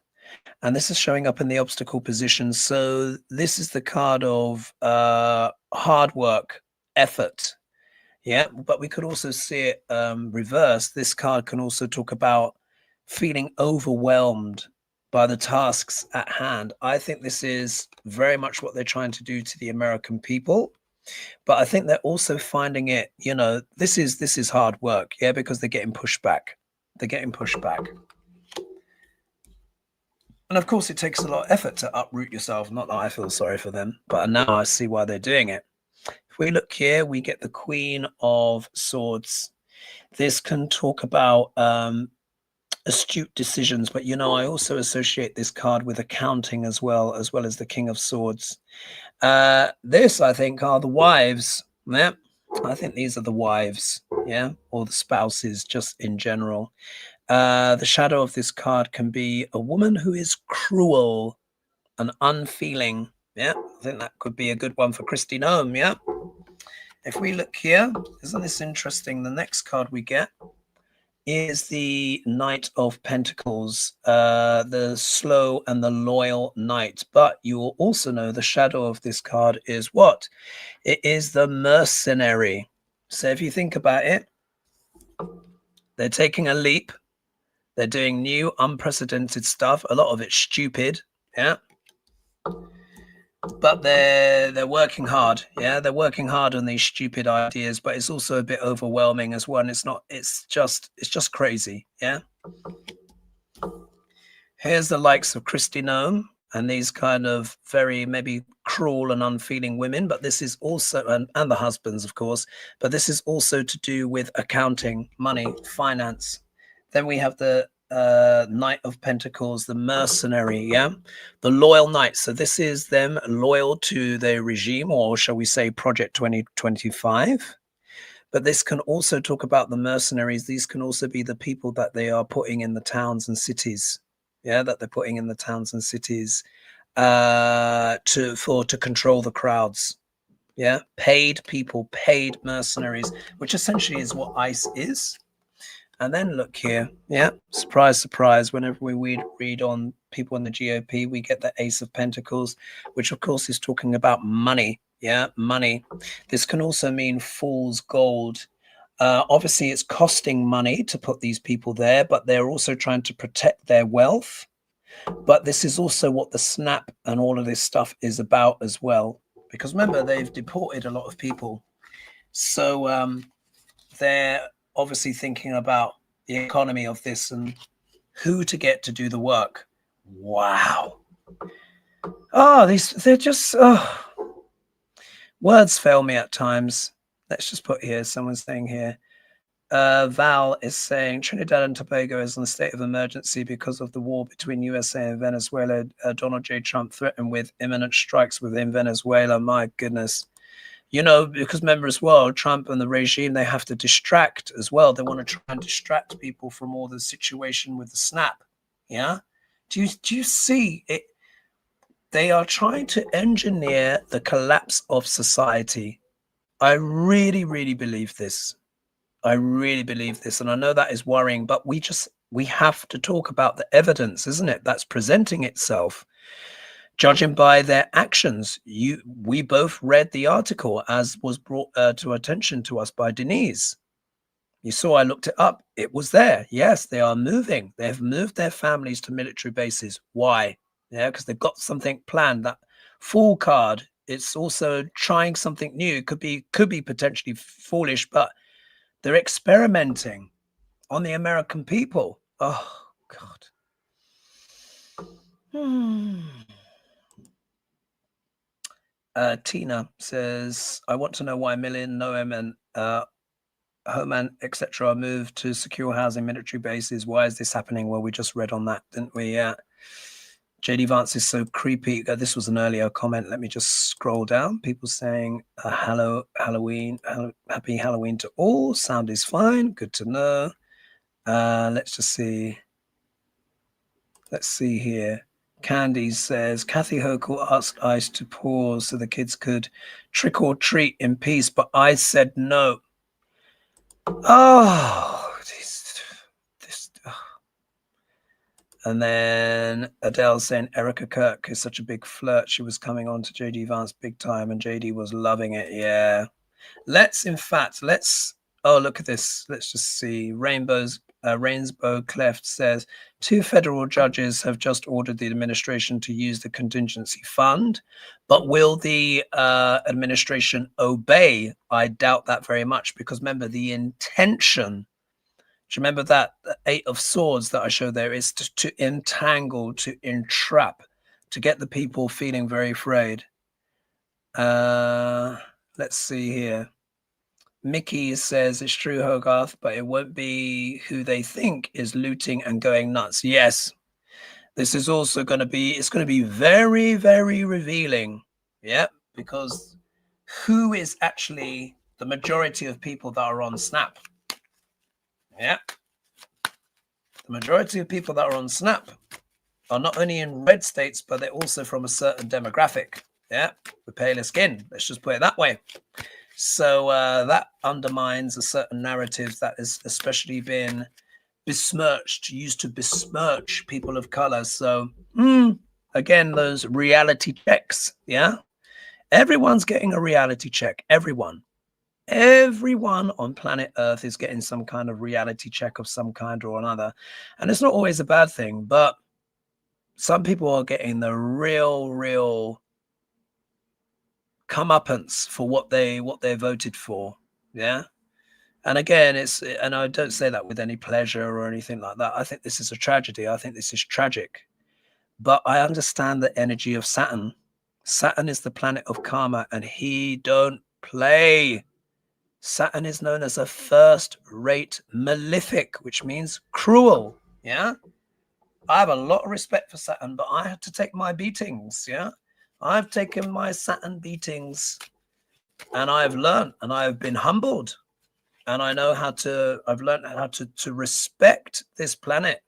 and this is showing up in the obstacle position. So this is the card of hard work, effort. Yeah, but we could also see it reversed. This card can also talk about feeling overwhelmed by the tasks at hand. I think this is very much what they're trying to do to the American people. But I think they're also finding it, this is hard work, yeah, because they're getting pushed back. They're getting pushed back. And of course, it takes a lot of effort to uproot yourself. Not that I feel sorry for them, but now I see why they're doing it. If we look here, we get the Queen of Swords. This can talk about astute decisions, but I also associate this card with accounting as well as the King of Swords. This, I think, are the wives. Yeah, I think these are the wives, yeah, or the spouses just in general. The shadow of this card can be a woman who is cruel and unfeeling. Yeah, I think that could be a good one for Christy Nome. Yeah. If we look here, isn't this interesting? The next card we get is the Knight of Pentacles, the slow and the loyal knight. But you will also know the shadow of this card is what? It is the mercenary. So if you think about it, they're taking a leap. They're doing new, unprecedented stuff. A lot of it's stupid, yeah. But they're working hard, yeah. They're working hard on these stupid ideas, but it's also a bit overwhelming as well. And it's just crazy, yeah. Here's the likes of Christy Nome and these kind of very maybe cruel and unfeeling women, but this is also, and the husbands, of course, but this is also to do with accounting, money, finance. Then we have the Knight of Pentacles, the mercenary, yeah, the loyal knight. So this is them loyal to their regime, or shall we say Project 2025. But this can also talk about the mercenaries. These can also be the people that they are putting in the towns and cities, yeah, that they're putting in the towns and cities to control the crowds. Yeah, paid people, paid mercenaries, which essentially is what ICE is. And then look here, yeah, surprise, surprise, whenever we read on people in the GOP, we get the Ace of Pentacles, which of course is talking about money, yeah, money. This can also mean fool's gold. Obviously, it's costing money to put these people there, but they're also trying to protect their wealth. But this is also what the snap and all of this stuff is about as well. Because remember, they've deported a lot of people. So they're obviously thinking about the economy of this and who to get to do the work. Wow. Oh, they're just, words fail me at times. Let's just put here, someone's saying here, Val is saying Trinidad and Tobago is in a state of emergency because of the war between USA and Venezuela. Donald J. Trump threatened with imminent strikes within Venezuela. My goodness. Because remember as well, Trump and the regime, they have to distract as well. They want to try and distract people from all the situation with the snap. Yeah. Do you see it? They are trying to engineer the collapse of society. I really, really believe this. I really believe this. And I know that is worrying, but we have to talk about the evidence, isn't it? That's presenting itself. judging by their actions. We both read the article as was brought to attention to us by Denise. You saw I looked it up. It was there. Yes, they are moving. They've moved their families to military bases. Why? Yeah, because they've got something planned. That Fool card, it's also trying something new. Could be potentially foolish, but they're experimenting on the American people. Oh, God. Tina says, I want to know why Million, Noam, and Homan, etc. are moved to secure housing military bases. Why is this happening? Well, we just read on that, didn't we? JD Vance is so creepy. This was an earlier comment. Let me just scroll down. People saying, hello, Halloween, happy Halloween to all. Sound is fine. Good to know. Let's just see. Let's see here. Candid says, Kathy Hochul asked ICE to pause so the kids could trick or treat in peace, but I said no. Oh, this. And then Adele saying, Erika Kirk is such a big flirt. She was coming on to JD Vance big time and JD was loving it. Yeah. Let's, oh, look at this. Let's just see. Rainbow Cleft says, 2 federal judges have just ordered the administration to use the contingency fund, but will the administration obey? I doubt that very much, because remember, the intention, do you remember that 8 of Swords that I showed there is to entangle, to entrap, to get the people feeling very afraid. Let's see here. Mickey says, it's true, Hogarth, but it won't be who they think is looting and going nuts. Yes, this is also going to be, it's going to be very, very revealing. Yeah, because who is actually the majority of people that are on Snap? Yeah, the majority of people that are on Snap are not only in red states, but they're also from a certain demographic. Yeah, with paler skin. Let's just put it that way. So that undermines a certain narrative that has especially been besmirched, used to besmirch people of color. So again, those reality checks. Yeah, everyone's getting a reality check. Everyone on planet Earth is getting some kind of reality check of some kind or another. And it's not always a bad thing, but some people are getting the real comeuppance for what they voted for. Yeah. And again, and I don't say that with any pleasure or anything like that. I think this is a tragedy. I think this is tragic. But I understand the energy of Saturn. Saturn is the planet of karma, and he don't play. Saturn is known as a first-rate malefic, which means cruel. Yeah. I have a lot of respect for Saturn, but I had to take my beatings. Yeah. I've taken my Saturn beatings, and I've learned, and I've been humbled, and I know I've learned how to respect this planet.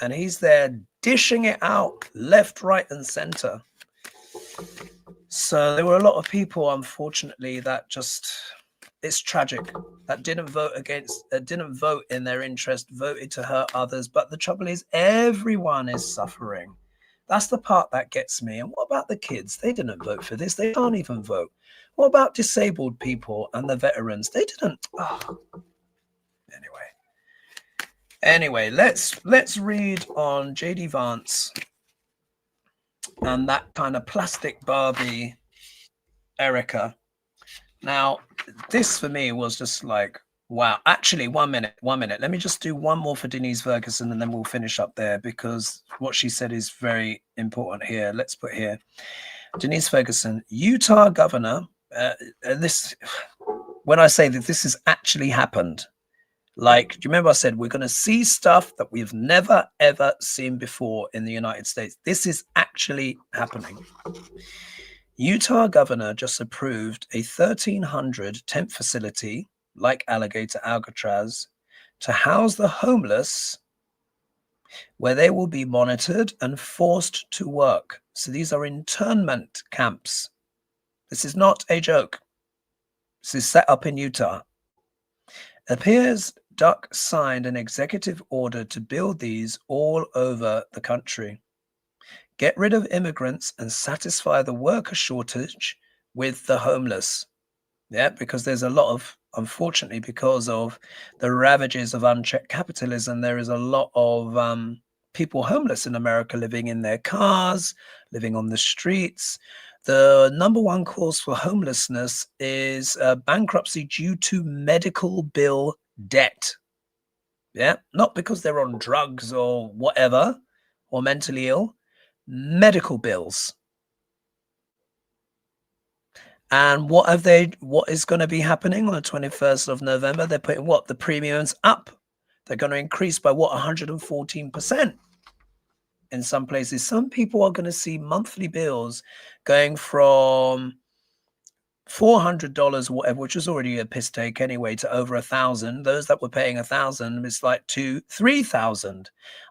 And he's there dishing it out left, right, and center. So there were a lot of people, unfortunately, that just, it's tragic, that didn't vote in their interest, voted to hurt others. But the trouble is, everyone is suffering. That's the part that gets me. And what about the kids? They didn't vote for this. They can't even vote. What about disabled people and the veterans? They didn't. Oh. Anyway, let's read on JD Vance and that kind of plastic Barbie Erika. Now, this for me was just like, wow. Actually, 1 minute. Let me just do one more for Denise Ferguson, and then we'll finish up there, because what she said is very important here. Let's put here, Denise Ferguson, Utah governor. When I say that this has actually happened, like, do you remember I said we're going to see stuff that we've never, ever seen before in the United States? This is actually happening. Utah governor just approved a 1,300 tent facility, like Alligator Alcatraz, to house the homeless, where they will be monitored and forced to work. So these are internment camps. This is not a joke. This is set up in Utah. Appears Duck signed an executive order to build these all over the country. Get rid of immigrants and satisfy the worker shortage with the homeless. Yeah, because there's a lot of, unfortunately, because of the ravages of unchecked capitalism, there is a lot of people homeless in America, living in their cars, living on the streets. The number one cause for homelessness is bankruptcy due to medical bill debt. Yeah, not because they're on drugs or whatever, or mentally ill, medical bills. And what is going to be happening on the 21st of November? They're putting what? The premiums up. They're going to increase by what? 114% in some places. Some people are going to see monthly bills going from $400 or whatever, which was already a piss take anyway, to over $1,000. Those that were paying $1,000, it's like $3,000.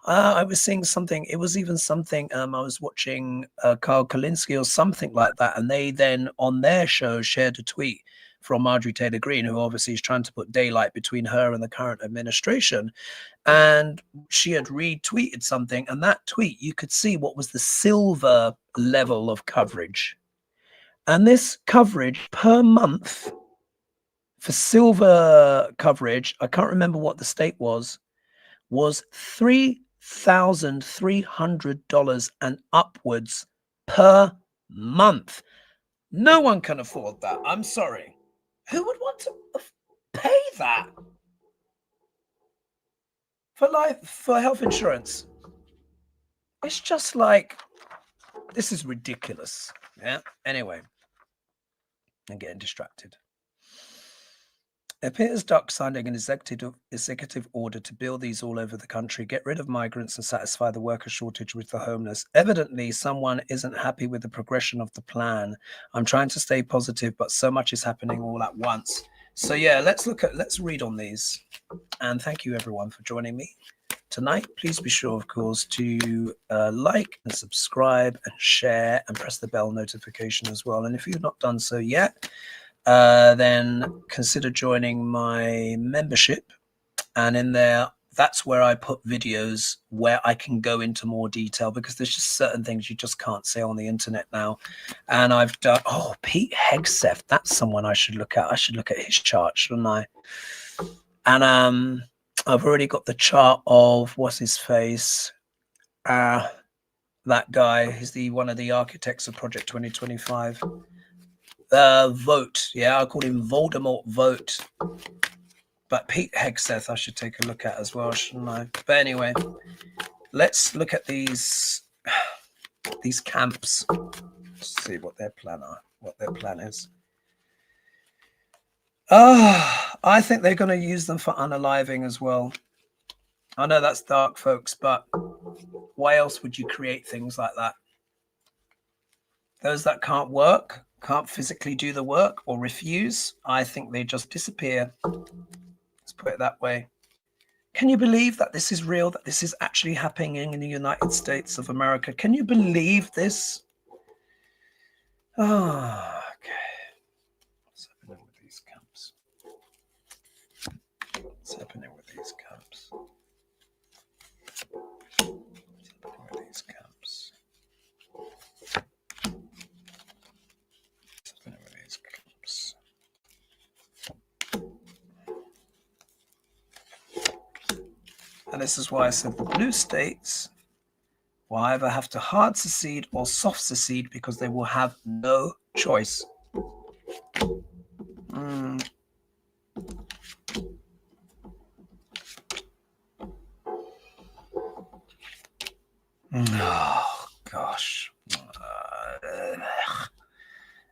I was seeing something. It was even something. I was watching Carl Kalinsky or something like that, and they then on their show shared a tweet from Marjorie Taylor Greene, who obviously is trying to put daylight between her and the current administration. And she had retweeted something, and that tweet, you could see what was the silver level of coverage. And this coverage per month for silver coverage, I can't remember what the state was $3,300 and upwards per month. No one can afford that. I'm sorry. Who would want to pay that for health insurance? It's just like, this is ridiculous. Yeah. Anyway. And getting distracted. It appears Duck signing an executive order to build these all over the country, get rid of migrants and satisfy the worker shortage with the homeless. Evidently, someone isn't happy with the progression of the plan. I'm trying to stay positive, but so much is happening all at once. So yeah, let's read on these. And thank you everyone for joining me tonight. Please be sure, of course, to like and subscribe and share and press the bell notification as well. And if you've not done so yet, then consider joining my membership. And in there, that's where I put videos where I can go into more detail, because there's just certain things you just can't say on the internet now. And I've done, Pete Hegseth, that's someone I should look at. I should look at his chart, shouldn't I? And I've already got the chart of what's his face. That guy, he's one of the architects of Project 2025. Vote, yeah, I call him Voldemort Vote. But Pete Hegseth, I should take a look at as well, shouldn't I? But anyway, let's look at these camps. Let's see what their plan is. I think they're going to use them for unaliving as well. I know that's dark, folks, but why else would you create things like that? Those that can't work, can't physically do the work or refuse, I think they just disappear. Let's put it that way. Can you believe that this is real, that this is actually happening in the United States of America? Can you believe this? Oh, okay. What's happening with these camps? What's happening with these camps? What's happening with these camps? What's happening with these camps? And this is why I said the blue states will either have to hard secede or soft secede, because they will have no choice. Oh, gosh.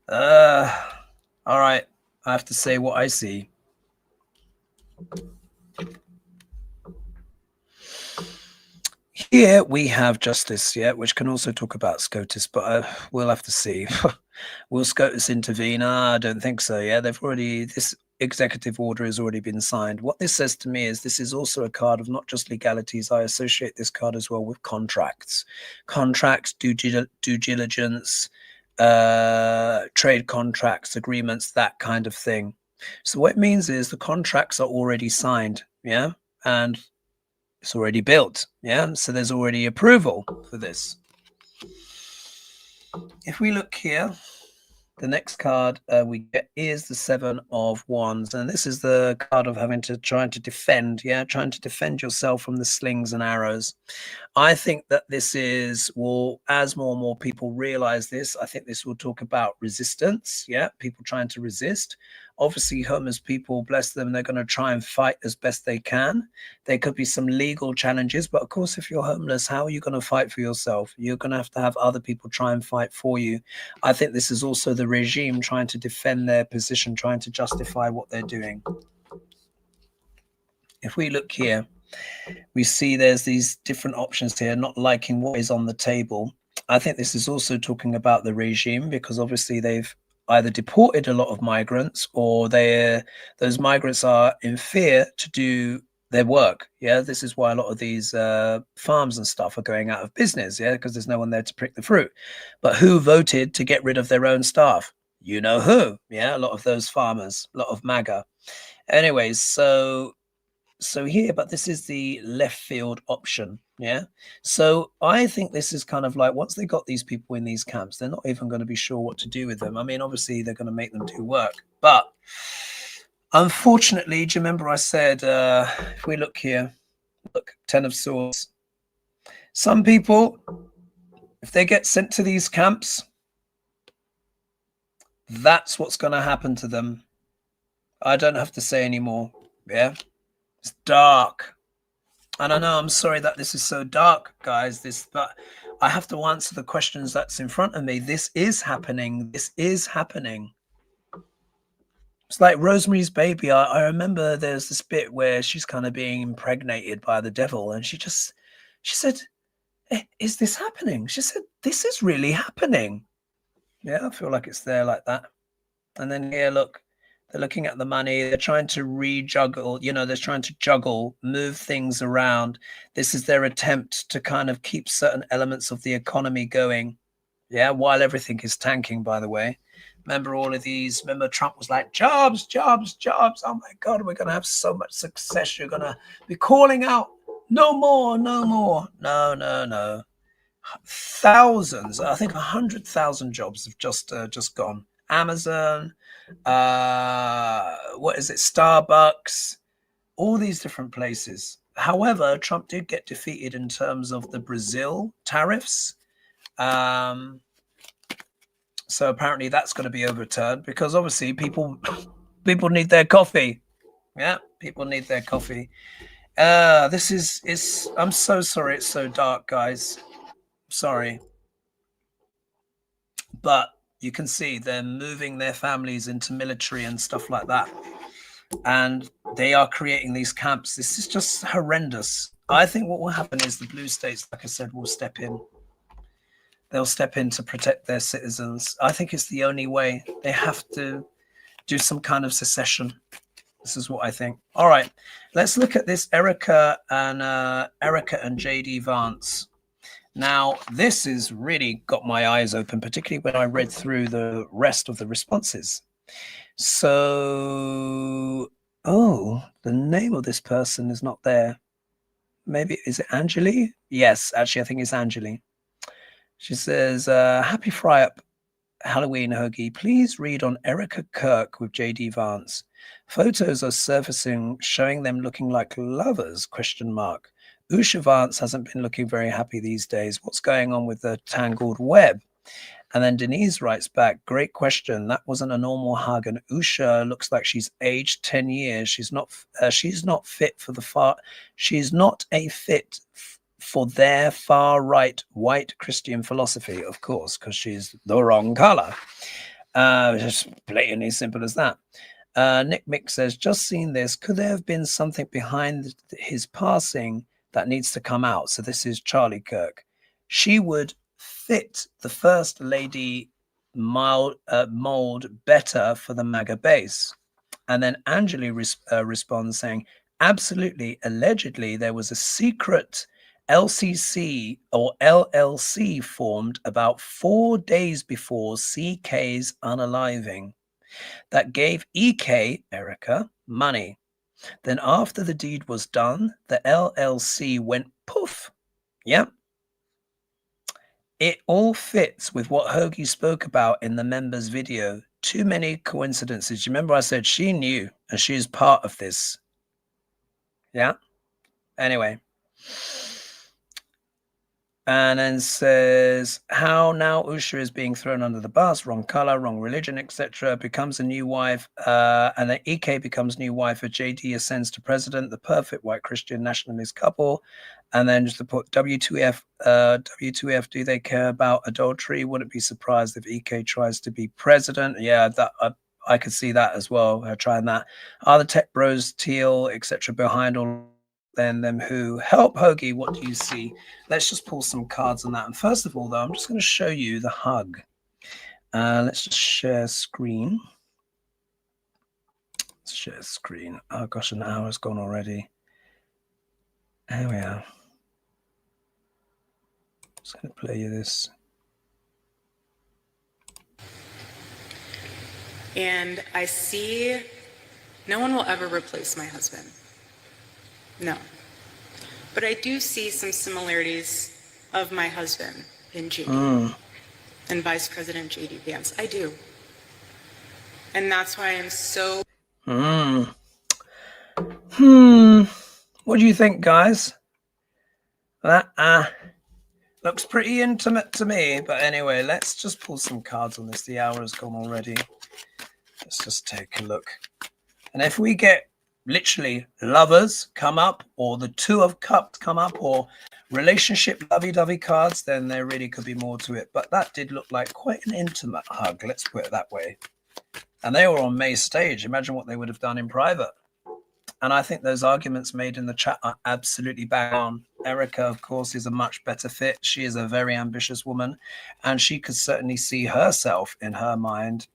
All right. I have to say what I see. Here we have justice, yeah, which can also talk about SCOTUS, but we'll have to see. Will SCOTUS intervene? I don't think so. Yeah, this executive order has already been signed. What this says to me is this is also a card of not just legalities. I associate this card as well with contracts, due diligence, trade contracts, agreements, that kind of thing. So what it means is the contracts are already signed, yeah, and it's already built, yeah. So there's already approval for this. If we look here, the next card we get is the Seven of Wands, and this is the card of having to trying to defend, trying to defend yourself from the slings and arrows. I think that this is, well, as more and more people realize this, I think this will talk about resistance. People trying to resist. Obviously, homeless people, bless them, they're going to try and fight as best they can. There could be some legal challenges, but of course, if you're homeless, how are you going to fight for yourself? You're going to have other people try and fight for you. I think this is also the regime trying to defend their position, trying to justify what they're doing. If we look here, we see there's these different options here, not liking what is on the table. I think this is also talking about the regime, because obviously they've either deported a lot of migrants, or those migrants are in fear to do their work. This is why a lot of these farms and stuff are going out of business, because there's no one there to prick the fruit. But who voted to get rid of their own staff? You know who? A lot of those farmers, a lot of MAGA. Anyways, so here, but this is the left field option. So I think this is kind of like, once they got these people in these camps, they're not even going to be sure what to do with them. I mean, obviously they're going to make them do work, but unfortunately, do you remember I said, if we look here, look, 10 of Swords, some people, if they get sent to these camps, that's what's going to happen to them. I don't have to say anymore. It's dark. And I know, I'm sorry that this is so dark, guys, but I have to answer the questions that's in front of me. This is happening. This is happening. It's like Rosemary's Baby. I remember there's this bit where she's kind of being impregnated by the devil, and she said, is this happening? She said, this is really happening. I feel like it's there like that. And then here, look. They're looking at the money. They're trying to rejuggle, they're trying to juggle, move things around. This is their attempt to kind of keep certain elements of the economy going. While everything is tanking, by the way. Remember all of these? Remember Trump was like, jobs, jobs, jobs. Oh my God, we're going to have so much success. You're going to be calling out, no more, no more. No. Thousands, I think 100,000 jobs have just gone. Amazon, what is it, Starbucks, all these different places. However, Trump did get defeated in terms of the Brazil tariffs. So apparently that's going to be overturned, because obviously people need their coffee. People need their coffee. I'm so sorry it's so dark, guys. Sorry. But you can see they're moving their families into military and stuff like that. And they are creating these camps. This is just horrendous. I think what will happen is the blue states, like I said, will step in. They'll step in to protect their citizens. I think it's the only way. They have to do some kind of secession. This is what I think. All right, let's look at this Erika and JD Vance. Now, this has really got my eyes open, particularly when I read through the rest of the responses. So, the name of this person is not there. Maybe, is it Angeli? Yes, actually, I think it's Angeli. She says, happy fry-up Halloween, Hoagie. Please read on Erika Kirk with JD Vance. Photos are surfacing showing them looking like lovers, ? Usha Vance hasn't been looking very happy these days. What's going on with the tangled web? And then Denise writes back, great question. That wasn't a normal hug. And Usha looks like she's aged 10 years. She's not fit for she's not a fit for their far right white Christian philosophy, of course, because she's the wrong color. Just blatantly simple as that. Nick Mick says, just seen this. Could there have been something behind his passing that needs to come out? So this is Charlie Kirk. She would fit the First Lady mold better for the MAGA base. And then Angeli responds saying, absolutely, allegedly, there was a secret LCC or LLC formed about 4 days before CK's unaliving that gave EK, Erika, money. Then after the deed was done, the LLC went poof. Yep. it all fits with what Hoagie spoke about in the members video. Too many coincidences. You remember I said she knew and she's part of this. Yeah. Anyway. And then says, how now Usha is being thrown under the bus, wrong color, wrong religion, etc. Becomes a new wife, and then EK becomes new wife. A JD ascends to president, the perfect white Christian nationalist couple. And then just to put W2F, W2F, do they care about adultery? Wouldn't be surprised if EK tries to be president. Yeah, that I could see that as well, her trying that. Are the tech bros, Teal, etc. behind all then them who help Hoagie? What do you see? Let's just pull some cards on that. And first of all, though, I'm just going to show you the hug. Let's just share screen. Let's share screen. Oh gosh, an hour's gone already. There we are. Just going to play you this. And I see no one will ever replace my husband. No. But I do see some similarities of my husband in JD and Vice President JD Vance. I do. And that's why I'm so... What do you think, guys? That looks pretty intimate to me. But anyway, let's just pull some cards on this. The hour has gone already. Let's just take a look. And if we get literally lovers come up, or the two of cups come up, or relationship lovey-dovey cards, then there really could be more to it. But that did look like quite an intimate hug, let's put it that way. And they were on May's stage. Imagine what they would have done in private. And I think those arguments made in the chat are absolutely bang on. Erika, of course, is a much better fit. She is a very ambitious woman, and she could certainly see herself in her mind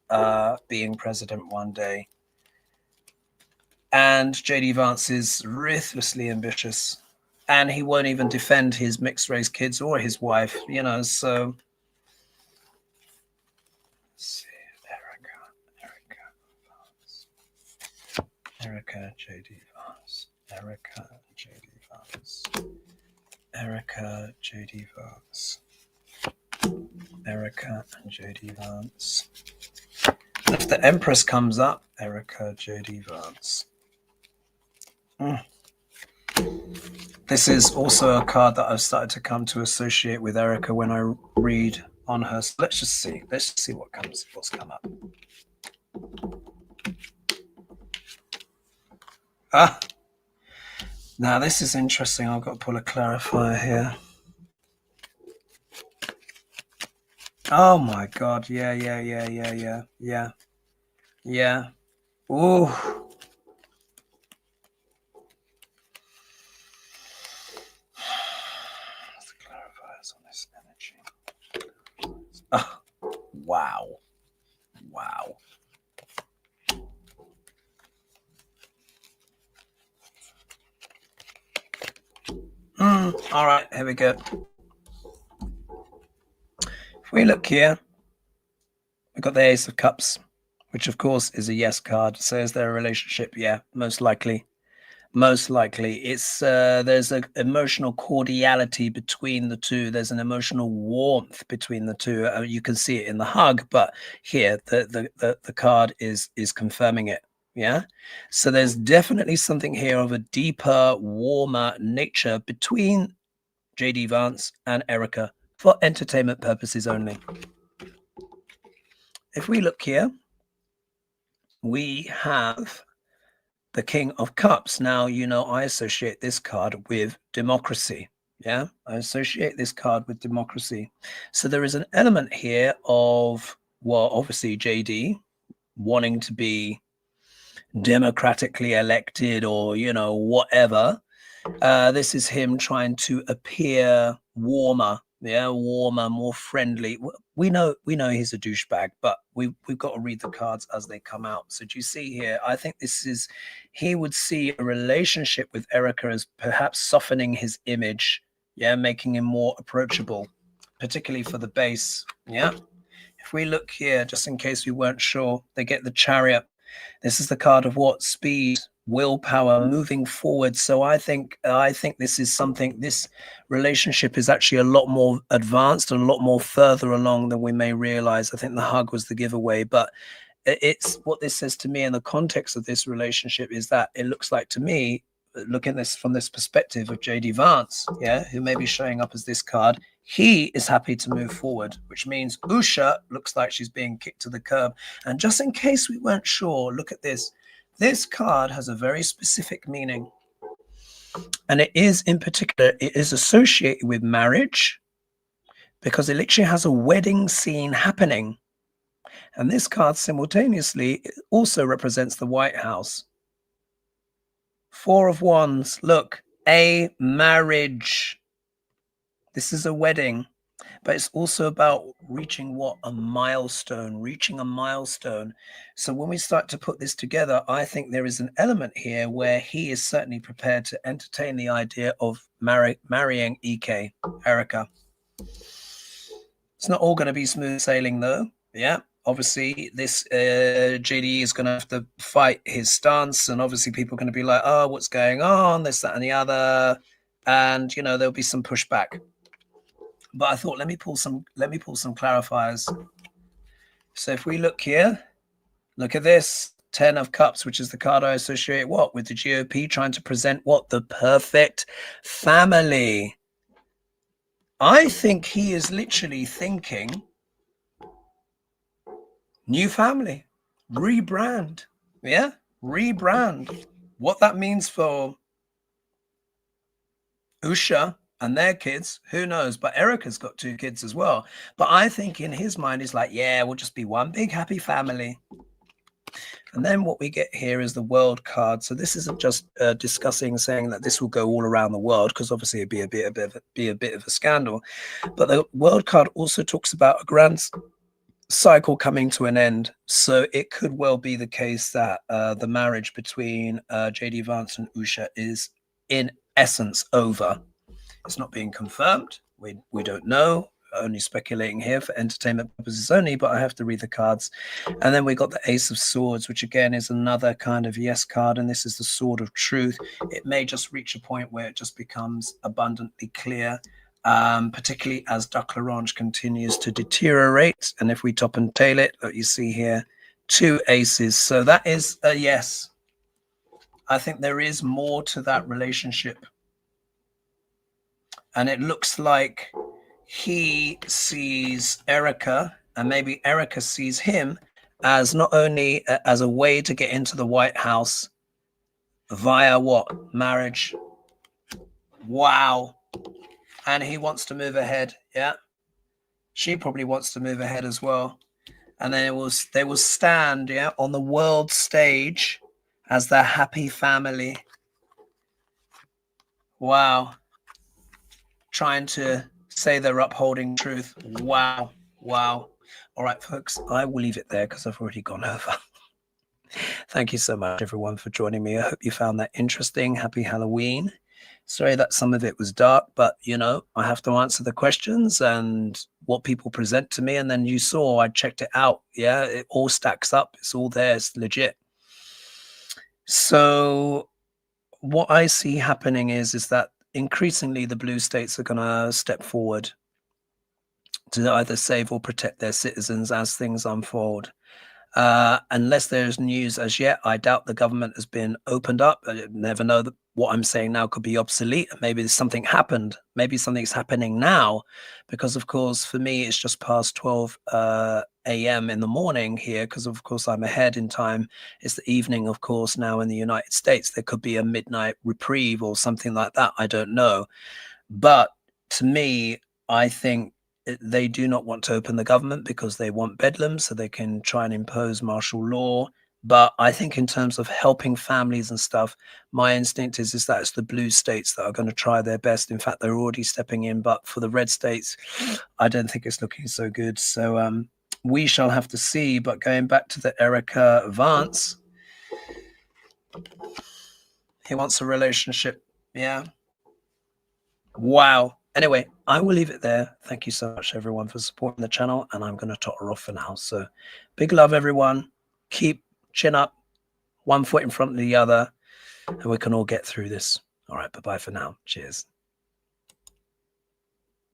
being president one day. And JD Vance is ruthlessly ambitious, and he won't even defend his mixed race kids or his wife, you know. So let's see, Erika, JD Vance, Erika, JD Vance, Erika, JD Vance, Erika and JD Vance. If the Empress comes up, Erika, JD Vance. This is also a card that I've started to come to associate with Erika when I read on her. So let's just see. Let's just see what's come up. Now this is interesting. I've got to pull a clarifier here. Oh my God. Yeah. Ooh. Oh, wow. All right, here we go. If we look here, we've got the Ace of Cups, which of course is a yes card. So is there a relationship? Yeah, most likely. It's there's an emotional cordiality between the two. There's an emotional warmth between the two. You can see it in the hug, but here the card is confirming it. Yeah, so there's definitely something here of a deeper, warmer nature between JD Vance and Erika for entertainment purposes only. If we look here, we have the King of Cups. Now, you know, I associate this card with democracy. Yeah, I associate this card with democracy. So there is an element here of, well, obviously JD wanting to be democratically elected, or, you know, whatever. This is him trying to appear warmer. Yeah, warmer, more friendly. We know he's a douchebag, but we've got to read the cards as they come out. So do you see here? I think this is, he would see a relationship with Erika as perhaps softening his image, yeah, making him more approachable, particularly for the base. Yeah. If we look here, just in case we weren't sure, they get the Chariot. This is the card of what? Speed, willpower, moving forward. So I think this is something, this relationship is actually a lot more advanced and a lot more further along than we may realize. I think the hug was the giveaway, but it's what this says to me in the context of this relationship is that it looks like to me, looking at this from this perspective of JD Vance, yeah, who may be showing up as this card, he is happy to move forward, which means Usha looks like she's being kicked to the curb. And just in case we weren't sure, look at this. This card has a very specific meaning. And it is, in particular, it is associated with marriage because it literally has a wedding scene happening. And this card simultaneously also represents the White House. Four of Wands, look, a marriage. This is a wedding, but it's also about reaching what? A milestone, reaching a milestone. So when we start to put this together, I think there is an element here where he is certainly prepared to entertain the idea of marrying Erika. It's not all going to be smooth sailing though. Yeah. Obviously, this JD is going to have to fight his stance, and obviously people are going to be like, oh, what's going on? This, that, and the other. And, you know, there'll be some pushback. But I thought, let me pull some clarifiers. So if we look here, look at this. 10 of Cups, which is the card I associate what? With the GOP trying to present what? The perfect family. I think he is literally thinking new family, rebrand. Yeah, rebrand. What that means for Usha and their kids, who knows? But Erika's got 2 kids as well. But I think in his mind, he's like, yeah, we'll just be one big happy family. And then what we get here is the World card. So this isn't just discussing, saying that this will go all around the world, because obviously it'd be a bit of a scandal. But the World card also talks about a grand cycle coming to an end. So it could well be the case that the marriage between JD Vance and Usha is in essence over. It's not being confirmed. We don't know. Only speculating here for entertainment purposes only, but I have to read the cards. And then we got the Ace of Swords, which again is another kind of yes card, and this is the Sword of Truth. It may just reach a point where it just becomes abundantly clear, particularly as Duck Larange continues to deteriorate. And if we top and tail it, look, you see here 2 aces. So that is a yes. I think there is more to that relationship. And it looks like he sees Erika, and maybe Erika sees him as not only as a way to get into the White House via what? Marriage. Wow. And he wants to move ahead. Yeah. She probably wants to move ahead as well. And then they will stand, yeah, on the world stage as the happy family. Wow. Trying to say they're upholding truth. Wow. Wow. All right, folks, I will leave it there because I've already gone over. Thank you so much, everyone, for joining me. I hope you found that interesting. Happy Halloween. Sorry that some of it was dark, but, you know, I have to answer the questions and what people present to me. And then you saw, I checked it out. Yeah, it all stacks up. It's all there. It's legit. So what I see happening is that increasingly the blue states are going to step forward to either save or protect their citizens as things unfold. Unless there's news as yet, I doubt the government has been opened up. I never know that what I'm saying now could be obsolete. Maybe something happened. Maybe something's happening now, because of course, for me, it's just past 12 a.m. in the morning here, because of course I'm ahead in time. It's the evening, of course, now in the United States. There could be a midnight reprieve or something like that. I don't know. But to me, I think they do not want to open the government because they want bedlam so they can try and impose martial law. But I think in terms of helping families and stuff, my instinct is that it's the blue states that are going to try their best. In fact, they're already stepping in. But for the red states, I don't think it's looking so good. So we shall have to see. But going back to the Erika Vance, he wants a relationship. Yeah. Wow. Anyway, I will leave it there. Thank you so much, everyone, for supporting the channel. And I'm going to totter off for now. So big love, everyone. Keep chin up, one foot in front of the other. and we can all get through this. All right, bye-bye for now. Cheers.